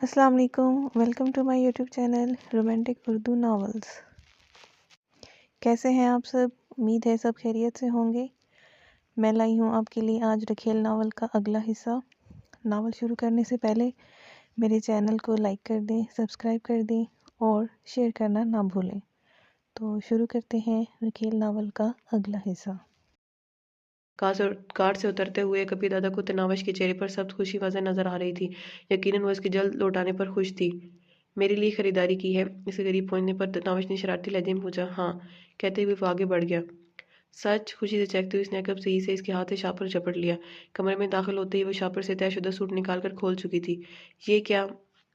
السلام علیکم، welcome to my YouTube channel romantic Urdu novels. کیسے ہیں آپ سب؟ امید ہے سب خیریت سے ہوں گے۔ میں لائی ہوں آپ کے لیے آج رکھیل ناول کا اگلا حصہ۔ ناول شروع کرنے سے پہلے میرے چینل کو لائک کر دیں، سبسکرائب کر دیں اور شیئر کرنا نہ بھولیں۔ تو شروع کرتے ہیں رکھیل ناول کا اگلا حصہ۔ کار سے اترتے ہوئے کبھی دادا کو تناوش کے چہرے پر سخت خوشی واضح نظر آ رہی تھی۔ یقیناً وہ اس کے جلد لوٹ آنے پر خوش تھی۔ میرے لیے خریداری کی ہے؟ اس کے قریب پہنچنے پر تناوش نے شرارتی لہجے میں پوچھا۔ ہاں کہتے ہوئے وہ آگے بڑھ گیا۔ سچ؟ خوشی سے چہکتے ہوئے اس نے عقب سے اس کے ہاتھ سے شاپر جپٹ لیا۔ کمرے میں داخل ہوتے ہی وہ شاپر سے طے شدہ سوٹ نکال کر کھول چکی تھی۔ یہ کیا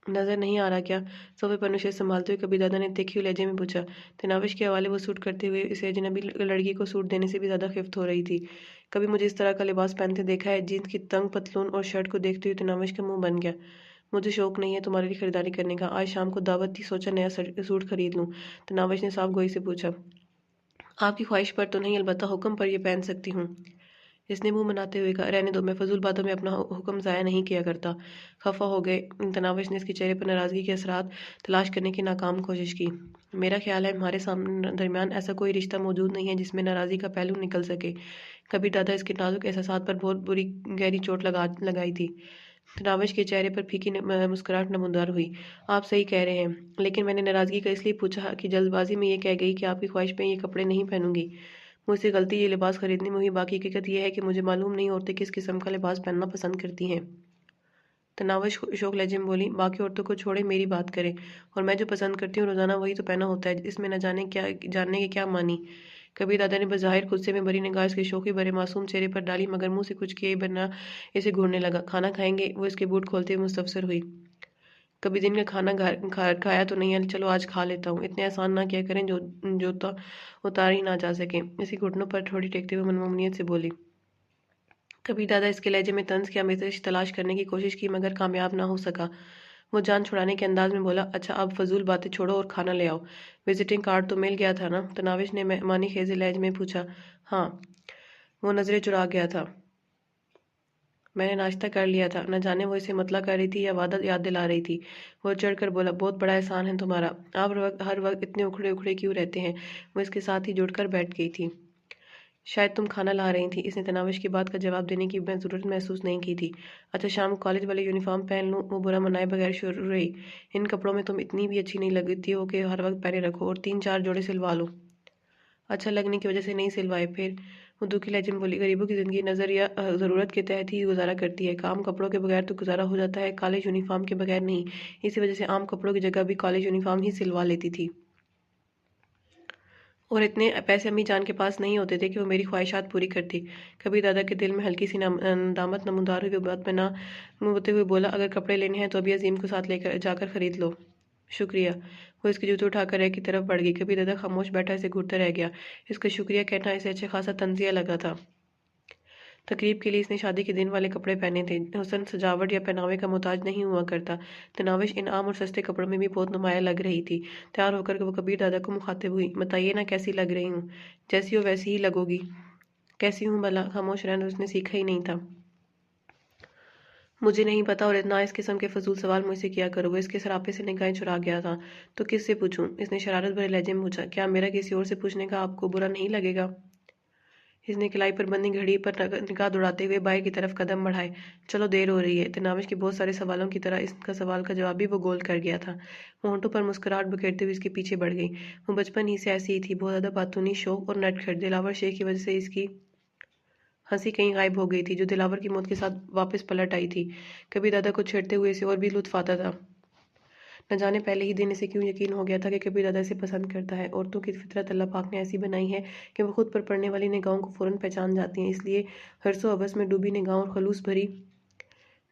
نظر نہیں آ رہا کیا؟ صوفے پر نشست سنبھالتے ہوئے کبھی دادا نے تیکھے ہوئے لہجے میں پوچھا۔ تناوش کے حوالے وہ سوٹ کرتے ہوئے اسے اجنبی لڑکی کو سوٹ دینے سے بھی زیادہ خفت ہو رہی تھی۔ کبھی مجھے اس طرح کا لباس پہنتے دیکھا ہے؟ جینس کی تنگ پتلون اور شرٹ کو دیکھتے ہوئے تناوش کا منہ بن گیا۔ مجھے شوق نہیں ہے تمہارے لیے خریداری کرنے کا۔ آج شام کو دعوت تھی، سوچا نیا سوٹ خرید لوں۔ تناوش نے صاف گوئی سے پوچھا۔ آپ کی خواہش پر تو نہیں، البتہ حکم پر یہ پہن سکتی ہوں۔ اس نے منہ بناتے ہوئے کہا۔ رہنے دو، میں فضول باتوں میں اپنا حکم ضائع نہیں کیا کرتا۔ خفا ہو گئے تناوش نے اس کے چہرے پر ناراضگی کے اثرات تلاش کرنے کی ناکام کوشش کی۔ میرا خیال ہے ہمارے درمیان ایسا کوئی رشتہ موجود نہیں ہے جس میں ناراضی کا پہلو نکل سکے۔ کبھی دادا اس کے نازک احساسات پر بہت بری گہری چوٹ لگائی تھی۔ تناوش کے چہرے پر پھیکی مسکراہٹ نمودار ہوئی۔ آپ صحیح کہہ رہے ہیں، لیکن میں نے ناراضگی کا اس لیے پوچھا کہ جلد بازی میں یہ کہہ گئی کہ آپ کی خواہش میں یہ کپڑے نہیں پہنوں گی۔ مجھ سے غلطی یہ لباس خریدنے میں ہوئی، باقی حقیقت یہ ہے کہ مجھے معلوم نہیں عورتیں کس قسم کا لباس پہننا پسند کرتی ہیں۔ تناوش شوق لہجے میں بولی۔ باقی عورتوں کو چھوڑے، میری بات کریں، اور میں جو پسند کرتی ہوں روزانہ وہی تو پہنا ہوتا ہے، اس میں نہ جاننے کے کیا معنی؟ کبھی دادا نے بظاہر غصے میں بھری نگاہ اس کے شوخی بھرے معصوم چہرے پر ڈالی، مگر منہ سے کچھ کیے بنا اسے گھورنے لگا۔ کھانا کھائیں گے؟ وہ اس کے بوٹ کھولتے ہوئے مستفسر ہوئی۔ کبھی دن کا کھانا کھایا تو نہیں ہے، چلو آج کھا لیتا ہوں۔ اتنے آسان نہ کیا کریں جو اتار ہی نہ جا سکیں۔ اسی گھٹنوں پر تھوڑی ٹیکتے ہوئے منمنیت سے بولی۔ کبھی دادا اس کے لہجے میں طنز کی آمیزش تلاش کرنے کی کوشش کی، مگر کامیاب نہ ہو سکا۔ وہ جان چھڑانے کے انداز میں بولا۔ اچھا اب فضول باتیں چھوڑو اور کھانا لے آؤ۔ وزٹنگ کارڈ تو مل گیا تھا نا؟ تناوش نے معنی خیز لہجے میں پوچھا۔ ہاں، وہ نظریں چرا گیا تھا۔ میں نے ناشتہ کر لیا تھا۔ نہ جانے وہ اسے مطلع کر رہی تھی یا وعدہ یاد دلا رہی تھی۔ وہ چڑھ کر بولا۔ بہت بڑا احسان ہے تمہارا، آپ ہر وقت اتنے اکھڑے کیوں رہتے ہیں؟ وہ اس کے ساتھ ہی جڑ کر بیٹھ گئی تھی۔ شاید تم کھانا لا رہی تھی۔ اس نے تناوش کی بات کا جواب دینے کی ضرورت محسوس نہیں کی تھی۔ اچھا شام کو کالج والے یونیفارم پہن لوں؟ وہ برا منائے بغیر شروع رہی۔ ان کپڑوں میں تم اتنی بھی اچھی نہیں لگتی ہو کہ ہر وقت پہنے رکھو، اور 3-4 جوڑے سلوا لو۔ اچھا لگنے کی وجہ سے نہیں سلوائے پھر؟ وہ دکھی لہجے میں بولی۔ غریبوں کی زندگی نظر یا ضرورت کے تحت ہی گزارا کرتی ہے۔ عام کپڑوں کے بغیر تو گزارا ہو جاتا ہے، کالج یونیفارم کے بغیر نہیں۔ اسی وجہ سے عام کپڑوں کی جگہ بھی کالج یونیفارم ہی سلوا لیتی تھی۔ اور اتنے پیسے امی جان کے پاس نہیں ہوتے تھے کہ وہ میری خواہشات پوری کرتی۔ کبھی دادا کے دل میں ہلکی سی ندامت نمودار ہوئی۔ وہ بات میں نہ ہوتے ہوئے بولا۔ اگر کپڑے لینے ہیں تو ابھی عظیم کو ساتھ جا کر خرید لو۔ شکریہ۔ وہ اس کے جوتے اٹھا کر ریک کی طرف بڑھ گئی۔ کبھی دادا خاموش بیٹھا اسے گھورتا رہ گیا۔ اس کا شکریہ کہنا اسے اچھا خاصا طنزیہ لگا تھا۔ تقریب کے لیے اس نے شادی کے دن والے کپڑے پہنے تھے۔ حسن سجاوٹ یا پہناوے کا محتاج نہیں ہوا کرتا۔ تناوش ان عام اور سستے کپڑوں میں بھی بہت نمایاں لگ رہی تھی۔ تیار ہو کر وہ کبیر دادا کو مخاطب ہوئی۔ بتائیے نا کیسی لگ رہی ہوں؟ جیسی ہو ویسی ہی لگو گی۔ کیسی ہوں بھلا؟ خاموش رہنا اس نے سیکھا ہی نہیں تھا۔ مجھے نہیں پتا، اور نہ اس قسم کے فضول سوال مجھ سے کیا کرو۔ وہ اس کے سراپے سے نگاہیں چرا گیا تھا۔ تو کس سے پوچھوں؟ اس نے شرارت بھرے لہجے میں پوچھا۔ کیا میرا کسی اور سے پوچھنے کا آپ کو برا نہیں لگے گا؟ اس نے کلائی پر بندی گھڑی پر نگاہ دوڑاتے ہوئے باہر کی طرف قدم بڑھائے۔ چلو دیر ہو رہی ہے۔ تناوش کے بہت سارے سوالوں کی طرح اس کا سوال کا جواب بھی وہ گول کر گیا تھا۔ وہ ہونٹوں پر مسکراہٹ بکھیرتے ہوئے اس کے پیچھے بڑھ گئی۔ وہ بچپن ہی سے ایسی ہی تھی، بہت زیادہ باتونی، شوق اور نٹ کھٹ۔ دلاور شیخ کی وجہ سے اس کی ہنسی کہیں غائب ہو گئی تھی، جو دلاور کی موت کے ساتھ واپس پلٹ آئی تھی۔ کبھی دادا کو چھیڑتے ہوئے اسے اور بھی لطف آتا تھا۔ نہ جانے پہلے ہی دن اسے کیوں یقین ہو گیا تھا کہ کبھی دادا اسے پسند کرتا ہے۔ عورتوں کی فطرت اللہ پاک نے ایسی بنائی ہے کہ وہ خود پر پڑنے والی نگاہوں کو فوراً پہچان جاتی ہیں، اس لیے حرص و ہوس میں ڈوبی نگاہوں اور خلوص بھری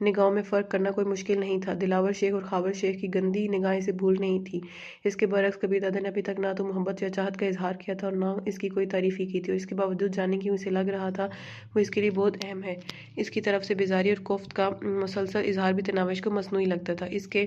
نگاہوں میں فرق کرنا کوئی مشکل نہیں تھا۔ دلاور شیخ اور خاور شیخ کی گندی نگاہیں اسے بھول نہیں تھی۔ اس کے برعکس کبھی دادا نے ابھی تک نہ تو محبت یا چاہت کا اظہار کیا تھا اور نہ اس کی کوئی تعریف ہی کی تھی، اور اس کے باوجود جانے کیوں اسے لگ رہا تھا وہ اس کے لیے بہت اہم ہے۔ اس کی طرف سے بیزاری اور کوفت کا مسلسل اظہار بھی تناوش کو مصنوعی لگتا تھا۔ اس کے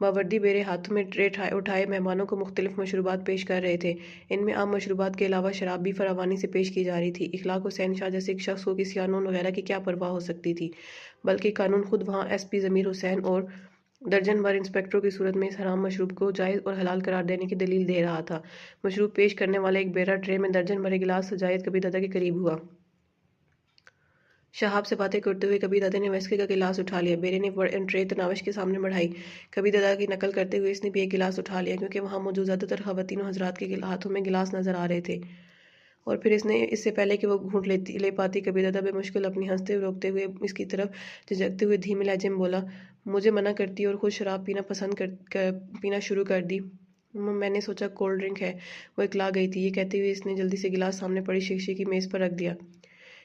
باوردی بیرے ہاتھوں میں ٹرے اٹھائے مہمانوں کو مختلف مشروبات پیش کر رہے تھے۔ ان میں عام مشروبات کے علاوہ شراب بھی فراوانی سے پیش کی جا رہی تھی۔ اخلاق حسین شاہ جیسے ایک شخص کو کسی قانون وغیرہ کی کیا پرواہ ہو سکتی تھی، بلکہ قانون خود وہاں ایس پی ضمیر حسین اور درجن بھر انسپکٹروں کی صورت میں اس حرام مشروب کو جائز اور حلال قرار دینے کی دلیل دے رہا تھا۔ مشروب پیش کرنے والا ایک بیرا ٹرے میں درجن بھرے گلاس سجائے کبیر دادا کے قریب ہوا۔ شہاب سے باتیں کرتے ہوئے کبیر دادا نے ویسکے کا گلاس اٹھا لیا۔ بیرے نے ٹرے تناوش کے سامنے بڑھائی۔ کبیر دادا کی نقل کرتے ہوئے اس نے بھی ایک گلاس اٹھا لیا، کیونکہ وہاں موجود زیادہ تر خواتین و حضرات کے ہاتھوں میں گلاس نظر آ رہے تھے، اور پھر اس سے پہلے کہ وہ گھونٹ لے پاتی، کبیر دادا بے مشکل اپنی ہنستے ہوئے روکتے ہوئے اس کی طرف جھجکتے ہوئے دھیمے لہجے میں بولا، مجھے منع کرتی اور خود شراب پینا شروع کر دی۔ میں نے سوچا کولڈ ڈرنک ہے۔ وہ اکلا گئی تھی۔ یہ کہتے ہوئے اس نے جلدی سے گلاس سامنے پڑی شیشے کی میز پر رکھ دیا۔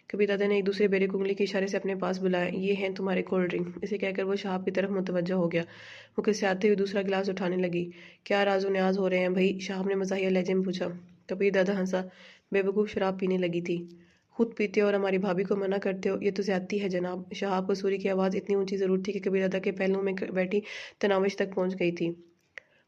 کبیر دادا نے ایک دوسرے بیرے کو انگلی کے اشارے سے اپنے پاس بلایا، یہ ہیں تمہارے کولڈ ڈرنک۔ اسے کہہ کر وہ شہاب کی طرف متوجہ ہو گیا۔ وہ کسیاتے ہوئے دوسرا گلاس اٹھانے لگی۔ کیا راز و نیاز ہو رہے ہیں بھائی؟ شہاب نے مزاحیہ لہجے میں پوچھا۔ کبیر دادا ہنسا، بے وقوف شراب پینے لگی تھی، خود پیتے ہو اور ہماری بھابھی کو منع کرتے ہو، یہ تو زیادتی ہے جناب۔ شہاب قصوری کی آواز اتنی اونچی ضرور تھی کہ کبیر دادا کے پہلوؤں میں بیٹھی تناوش تک پہنچ گئی تھی۔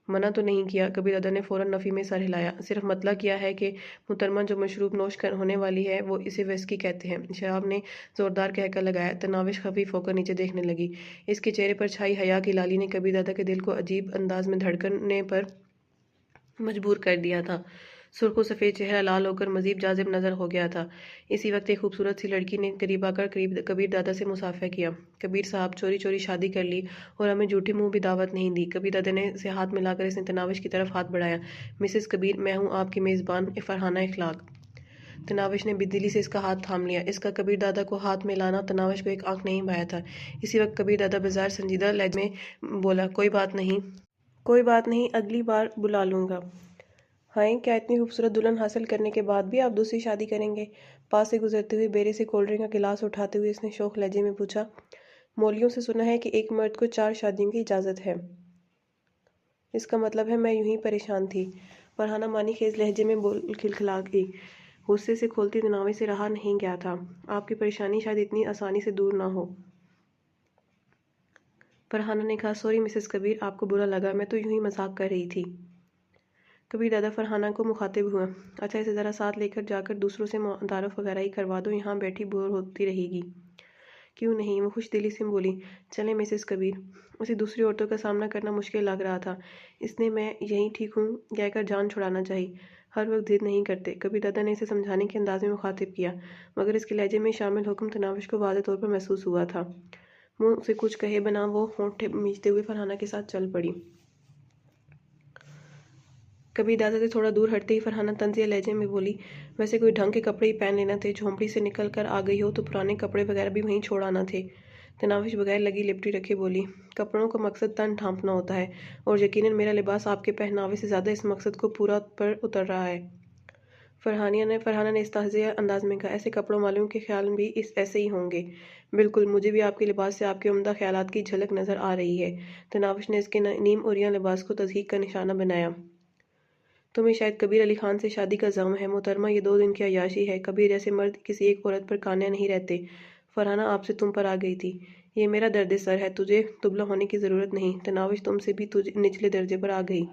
منع تو نہیں کیا، کبیر دادا نے فوراً نفی میں سر ہلایا، صرف مطلع کیا ہے کہ محترمہ جو مشروب نوش ہونے والی ہے وہ اسے ویسکی کہتے ہیں۔ شہاب نے زوردار کہکہ لگایا۔ تناوش خفیف ہو کر نیچے دیکھنے لگی۔ اس کے چہرے پر چھائی حیا کی لالی نے کبیر دادا کے دل کو عجیب انداز میں دھڑکنے پر مجبور کر دیا تھا۔ سرخ و سفید چہرہ لال ہو کر مزید جاذب نظر ہو گیا تھا۔ اسی وقت ایک خوبصورت سی لڑکی نے قریب آ کر کبیر دادا سے مصافحہ کیا۔ کبیر صاحب چوری چوری شادی کر لی اور ہمیں جھوٹے منہ بھی دعوت نہیں دی۔ کبیر دادا نے سے ہاتھ ملا کر اس نے تناوش کی طرف ہاتھ بڑھایا۔ مسز کبیر، میں ہوں آپ کی میزبان فرحانہ اخلاق۔ تناوش نے بدلی سے اس کا ہاتھ تھام لیا۔ اس کا کبیر دادا کو ہاتھ میں لانا تناوش کو ایک آنکھ نہیں بھایا تھا۔ اسی وقت کبیر دادا بظاہر سنجیدہ لہجے میں بولا، کوئی بات نہیں، اگلی بار بلا لوں گا۔ ہائے، کیا اتنی خوبصورت دلہن حاصل کرنے کے بعد بھی آپ دوسری شادی کریں گے؟ پاس سے گزرتے ہوئے بیرے سے کولڈ ڈرنک کا گلاس اٹھاتے ہوئے اس نے شوخ لہجے میں پوچھا، مولویوں سے سنا ہے کہ ایک مرد کو 4 شادیوں کی اجازت ہے۔ اس کا مطلب ہے میں یوں ہی پریشان تھی۔ فرحانہ معنی خیز لہجے میں کھلکھلا گئی۔ غصے سے کھولتی تناوش سے رہا نہیں گیا تھا۔ آپ کی پریشانی شاید اتنی آسانی سے دور نہ ہو۔ فرحانہ نے کہا، سوری مسز کبیر، آپ کو برا لگا، میں تو یوں ہی مذاق کر رہی تھی۔ کبیر دادا فرحانہ کو مخاطب ہوا، اچھا اسے ذرا ساتھ لے کر جا کر دوسروں سے تعارف وغیرہ ہی کروا دو، یہاں بیٹھی بور ہوتی رہے گی۔ کیوں نہیں؟ وہ خوش دلی سے بولی، چلیں مسز کبیر۔ اسے دوسری عورتوں کا سامنا کرنا مشکل لگ رہا تھا۔ اس نے میں یہیں ٹھیک ہوں کہہ کر جان چھڑانا چاہی۔ ہر وقت ضد نہیں کرتے۔ کبیر دادا نے اسے سمجھانے کے انداز میں مخاطب کیا، مگر اس کے لہجے میں شامل حکم تناوش کو واضح طور پر محسوس ہوا تھا۔ منہ سے کچھ کہے بنا وہ ہونٹ مینچتے ہوئے فرحانہ کے ساتھ چل پڑی۔ کبیر دادا سے تھوڑا دور ہٹتے ہی فرحانہ طنزیہ لہجے میں بولی، ویسے کوئی ڈھنگ کے کپڑے ہی پہن لینا تھے، جھونپڑی سے نکل کر آ گئی ہو تو پرانے کپڑے وغیرہ بھی وہیں چھوڑ آنا تھے۔ تناوش بغیر لگی لپٹی رکھے بولی، کپڑوں کا مقصد تن ڈھانپنا ہوتا ہے، اور یقیناً میرا لباس آپ کے پہناوے سے زیادہ اس مقصد کو پورا پر اتر رہا ہے۔ فرحانہ نے استہزائیہ انداز میں کہا، ایسے کپڑوں والوں کے خیال بھی ایسے ہی ہوں گے۔ بالکل، مجھے بھی آپ کے لباس سے آپ کے عمدہ خیالات کی جھلک نظر آ رہی ہے۔ تناوش نے اس کے نیم عریاں لباس کو تضحیک کا نشانہ بنایا۔ تمہیں شاید کبیر علی خان سے شادی کا زعم ہے محترمہ، یہ 2 دن کی عیاشی ہے، کبیر جیسے مرد کسی ایک عورت پر قانع نہیں رہتے۔ فرحانہ آپ سے تم پر آ گئی تھی، یہ میرا درد سر ہے، تجھے دبلا ہونے کی ضرورت نہیں۔ تناوش تم سے بھی نچلے درجے پر آ گئی۔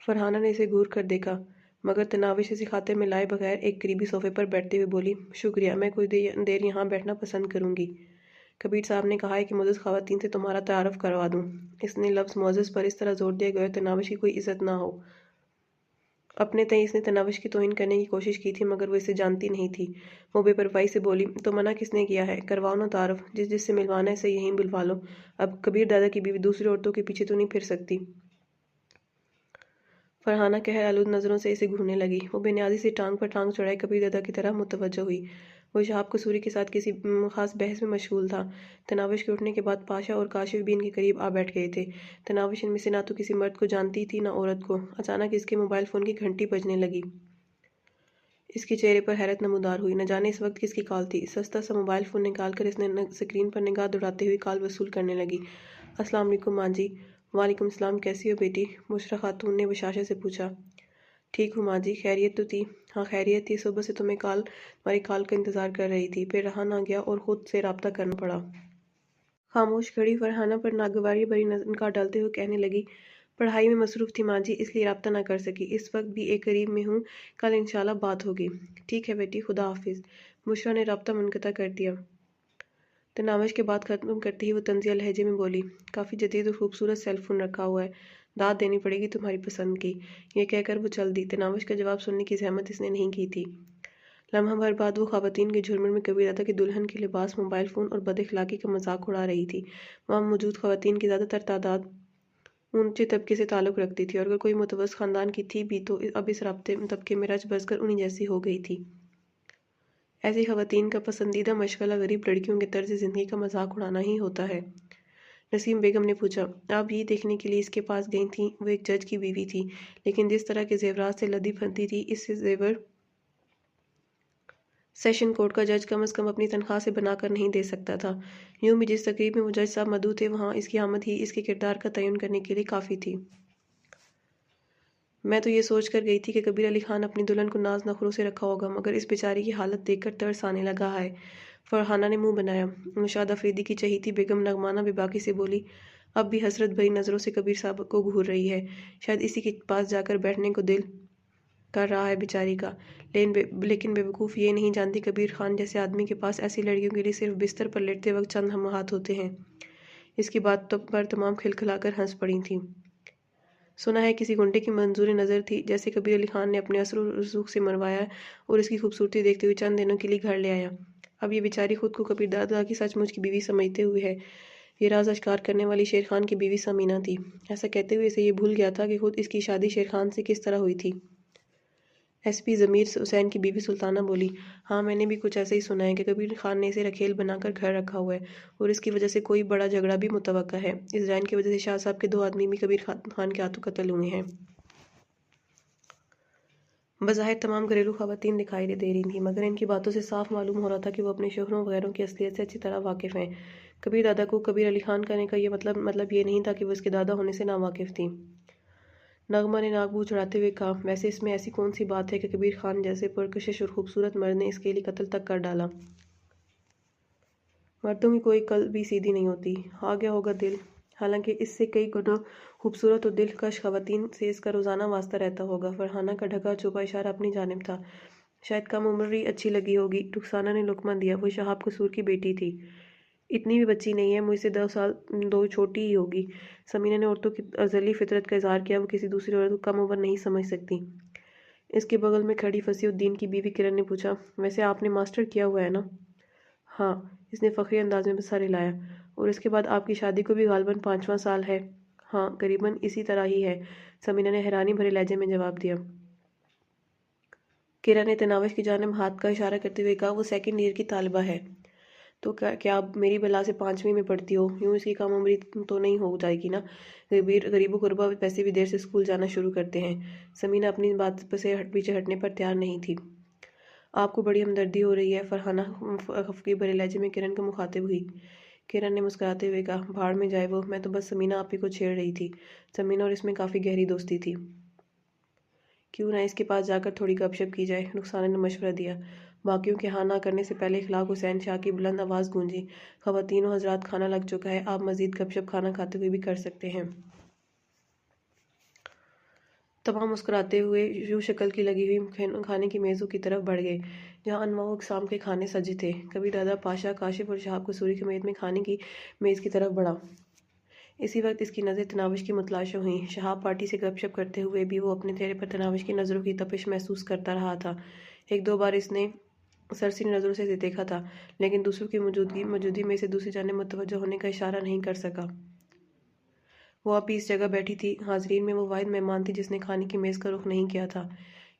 فرحانہ نے اسے گھور کر دیکھا، مگر تناوش اسے خاطر میں لائے بغیر ایک قریبی صوفے پر بیٹھتے ہوئے بولی، شکریہ، میں کچھ دیر یہاں بیٹھنا پسند کروں گی۔ کبیر صاحب نے کہا ہے کہ معزز خواتین سے تمہارا تعارف کروا دوں۔ اس نے لفظ معزز پر اس طرح زور دیا گیا تناوش کی کوئی عزت نہ ہو۔ اپنے تئیں اس نے تناوش کی توہین کرنے کی کوشش کی تھی، مگر وہ اسے جانتی نہیں تھی۔ وہ بے پرواہی سے بولی، تو منع کس نے کیا ہے؟ کرواؤ نا تعارف، جس سے ملوانا ہے اسے یہیں بلوا لو۔ اب کبیر دادا کی بیوی دوسری عورتوں کے پیچھے تو نہیں پھر سکتی۔ فرحانہ قہر آلود نظروں سے اسے گھورنے لگی۔ وہ بے نیازی سے ٹانگ پر ٹانگ چڑھائے کبیر دادا کی طرف متوجہ ہوئی۔ وہ شہاب قصوری کے ساتھ کسی خاص بحث میں مشغول تھا۔ تناوش کے اٹھنے کے بعد پاشا اور کاشف بھی ان کے قریب آ بیٹھ گئے تھے۔ تناوش ان میں سے نہ تو کسی مرد کو جانتی تھی نہ عورت کو۔ اچانک اس کے موبائل فون کی گھنٹی بجنے لگی۔ اس کے چہرے پر حیرت نمودار ہوئی۔ نہ جانے اس وقت کس کی کال تھی۔ سستا سا موبائل فون نکال کر اس نے سکرین پر نگاہ دوڑاتے ہوئے کال وصول کرنے لگی۔ السلام علیکم ماں جی۔ وعلیکم السلام، کیسی ہو بیٹی؟ بشریٰ خاتون نے بشاشت سے پوچھا۔ ٹھیک ہوں ماں جی، خیریت تو تھی؟ ہاں خیریت تھی، صبح سے تمہاری کال کا انتظار کر رہی تھی، پھر رہا نہ گیا اور خود سے رابطہ کرنا پڑا۔ خاموش کھڑی فرحانہ پر ناگواری بھری نگاہ ڈالتے ہوئے کہنے لگی، پڑھائی میں مصروف تھی ماں جی، اس لیے رابطہ نہ کر سکی، اس وقت بھی ایک قریب میں ہوں، کل انشاءاللہ بات ہوگی۔ ٹھیک ہے بیٹی، خدا حافظ۔ بشریٰ نے رابطہ منقطع کر دیا۔ تناوش کے بات ختم کرتے ہی وہ طنزیہ لہجے میں بولی، کافی جدید اور خوبصورت سیل فون رکھا ہوا ہے، داد دینی پڑے گی تمہاری پسند کی۔ یہ کہہ کر وہ چل دی۔ تناوش کا جواب سننے کی زحمت اس نے نہیں کی تھی۔ لمحہ بھر بعد وہ خواتین کے جھرمٹ میں کبیر دادا کے دلہن کے لباس، موبائل فون اور بد اخلاقی کا مذاق اڑا رہی تھی۔ وہاں موجود خواتین کی زیادہ تر تعداد اونچے طبقے سے تعلق رکھتی تھی، اور اگر کوئی متوسط خاندان کی تھی بھی تو اب اس طبقے میں رچ بس کر انہی جیسی ہو گئی تھی۔ ایسی خواتین کا پسندیدہ مشغلہ غریب لڑکیوں کے طرز زندگی کا مذاق اڑانا ہی ہوتا ہے۔ نسیم بیگم نے پوچھا، آپ یہ دیکھنے کے لیے اس کے پاس گئی تھیں؟ وہ ایک جج کی بیوی تھی، لیکن جس طرح کے زیورات سے لدی پھنتی تھی، اس سے زیور سیشن کورٹ کا جج کم از کم اپنی تنخواہ سے بنا کر نہیں دے سکتا تھا۔ یوں بھی جس تقریب میں وہ جج صاحب مدعو تھے، وہاں اس کی آمد ہی اس کے کردار کا تعین کرنے کے لیے کافی تھی۔ میں تو یہ سوچ کر گئی تھی کہ کبیر علی خان اپنی دلہن کو ناز نخروں سے رکھا ہوگا، مگر اس بیچاری کی حالت دیکھ کر ترس آنے لگا ہے۔ فرحانہ نے منہ بنایا۔ نشاد افریدی کی چہیتی بیگم نغمانہ بے باکی سے بولی، اب بھی حسرت بھری نظروں سے کبیر صاحب کو گھور رہی ہے، شاید اسی کے پاس جا کر بیٹھنے کو دل کر رہا ہے بیچاری کا، لیکن بے وقوف یہ نہیں جانتی کبیر خان جیسے آدمی کے پاس ایسی لڑکیوں کے لیے صرف بستر پر لیٹتے وقت چند لمحات ہوتے ہیں۔ اس کی بات پر تمام کھلکھلا کر ہنس پڑی تھیں۔ سنا ہے کسی گنڈے کی منظور نظر تھی، جیسے کبیر علی خان نے اپنے اثر و رسوخ سے مروایا اور اس کی خوبصورتی دیکھتے ہوئے چند دنوں کے لیے گھر لے آیا۔ اب یہ بیچاری خود کو کبیر دادا کی سچ مچ کی بیوی سمجھتے ہوئے ہے۔ یہ راز اشکار کرنے والی شیر خان کی بیوی سمینہ تھی۔ ایسا کہتے ہوئے اسے یہ بھول گیا تھا کہ خود اس کی شادی شیر خان سے کس طرح ہوئی تھی۔ ایس پی ضمیر حسین کی بیوی سلطانہ بولی، ہاں میں نے بھی کچھ ایسا ہی سنا ہے کہ کبیر خان نے اسے رکھیل بنا کر گھر رکھا ہوا ہے، اور اس کی وجہ سے کوئی بڑا جھگڑا بھی متوقع ہے۔ اس ڈرائن کی وجہ سے شاہ صاحب کے 2 آدمی بھی کبیر خان کے ہاتھوں قتل ہوئے ہیں۔ بظاہر تمام گھریلو خواتین دکھائی دے رہی تھیں، مگر ان کی باتوں سے صاف معلوم ہو رہا تھا کہ وہ اپنے شوہروں وغیرہ کی اصلیت سے اچھی طرح واقف ہیں۔ کبیر دادا کو کبیر علی خان کہنے کا یہ مطلب یہ نہیں تھا کہ وہ اس کے دادا ہونے سے ناواقف تھیں۔ نغمہ نے ناک منہ چڑھاتے ہوئے کہا، ویسے اس میں ایسی کون سی بات ہے کہ کبیر خان جیسے پرکشش اور خوبصورت مرد نے اس کے لیے قتل تک کر ڈالا؟ مردوں کی کوئی کل بھی سیدھی نہیں ہوتی، آ گیا ہوگا دل، حالانکہ اس سے کئی گنا خوبصورت اور دلکش خواتین سے اس کا روزانہ واسطہ رہتا ہوگا۔ فرحانہ کا ڈھکا چھپا اشارہ اپنی جانب تھا۔ شاید کم عمری اچھی لگی ہوگی۔ رخسانہ نے لقمہ دیا، وہ شہاب قصور کی بیٹی تھی، اتنی بھی بچی نہیں ہے، مجھ سے 2 سال چھوٹی ہی ہوگی۔ سمینہ نے عورتوں کی ازلی فطرت کا اظہار کیا، وہ کسی دوسری عورت کو کم عمر نہیں سمجھ سکتی۔ اس کے بغل میں کھڑی فصیح الدین کی بیوی کرن نے پوچھا، ویسے آپ نے ماسٹر کیا ہوا ہے نا؟ ہاں، اس نے فخری انداز میں سر ہلایا۔ اور اس کے بعد آپ کی شادی کو بھی غالباً 5واں سال ہے؟ ہاں، قریباً اسی طرح ہی ہے، سمینہ نے حیرانی بھرے لہجے میں جواب دیا۔ کرن نے تناوش کی جانب ہاتھ کا اشارہ کرتے ہوئے کہا، وہ 2nd ایئر کی طالبہ ہے۔ تو کیا اب میری بلا سے 5ویں میں پڑھتی ہو؟ یوں اس کی کم عمری تو نہیں ہو جائے گی نا؟ غریب و غربا ویسے بھی دیر سے اسکول جانا شروع کرتے ہیں۔ سمینہ اپنی بات سے پیچھے ہٹنے پر تیار نہیں تھی۔ آپ کو بڑی ہمدردی ہو رہی ہے، فرحانہ خفگی بھرے لہجے میں کرن کو مخاطب ہوئی۔ کرن نے مسکراتے ہوئے کہا، بھاڑ میں جائے وہ، میں تو بس سمینہ آپی کو چھیڑ رہی تھی۔ سمینہ اور اس میں کافی گہری دوستی تھی۔ کیوں نہ اس کے پاس جا کر تھوڑی گپ شپ کی جائے، رخسانہ نے مشورہ دیا۔ باقیوں کے ہاں نہ کرنے سے پہلے اخلاق حسین شاہ کی بلند آواز گونجی، خواتین و حضرات، کھانا لگ چکا ہے، آپ مزید گپ شپ کھانا کھاتے ہوئے بھی کر سکتے ہیں۔ تمام مسکراتے ہوئے یوں شکل کی لگی ہوئی کھانے کی میزوں کی طرف بڑھ گئے، جہاں انواع و اقسام کے کھانے سجے تھے۔ کبیر دادا، پاشا، کاشف اور شہاب قصوری سمیت میں کھانے کی میز کی طرف بڑھا۔ اسی وقت اس کی نظریں تناوش کی متلاشی ہوئیں۔ شہاب پارٹی سے گپ شپ کرتے ہوئے بھی وہ اپنے چہرے پر تناوش کی نظروں کی تپش محسوس کرتا رہا تھا۔ 1-2 بار اس نے سرسری نظروں سے دیکھا تھا، لیکن دوسروں کی موجودگی میں اسے دوسری جانب متوجہ ہونے کا اشارہ نہیں کر سکا۔ وہ اب بھی اس جگہ بیٹھی تھی، حاضرین میں وہ واحد مہمان تھی جس نے کھانے کی میز کا رخ نہیں کیا تھا۔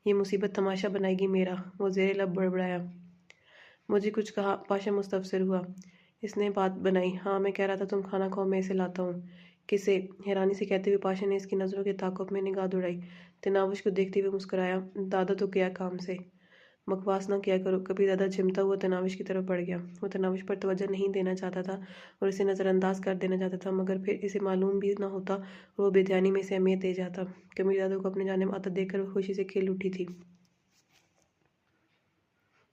یہ مصیبت تماشا بنائے گی میرا، وہ زیر لب بڑبڑایا۔ مجھے کچھ کہا؟ پاشا مستفسر ہوا۔ اس نے بات بنائی، ہاں میں کہہ رہا تھا تم کھانا کھاؤ، میں اسے لاتا ہوں۔ کسے؟ حیرانی سے کہتے ہوئے پاشا نے اس کی نظروں کے تعاقب میں نگاہ دوڑائی۔ تناوش کو دیکھتے ہوئے مسکرایا، دادا تو گیا کام سے۔ بکواس نہ کیا کرو۔ کبیر دادا جھمتا ہوا تناوش کی طرف بڑھ گیا۔ وہ تناوش پر توجہ نہیں دینا چاہتا تھا اور اسے نظر انداز کر دینا چاہتا تھا، مگر پھر اسے معلوم بھی نہ ہوتا اور وہ بے دھیانی میں اسے اہمیت دے جاتا۔ کبیر دادا کو اپنے جانب آتا دیکھ کر وہ خوشی سے کھل اٹھی تھی۔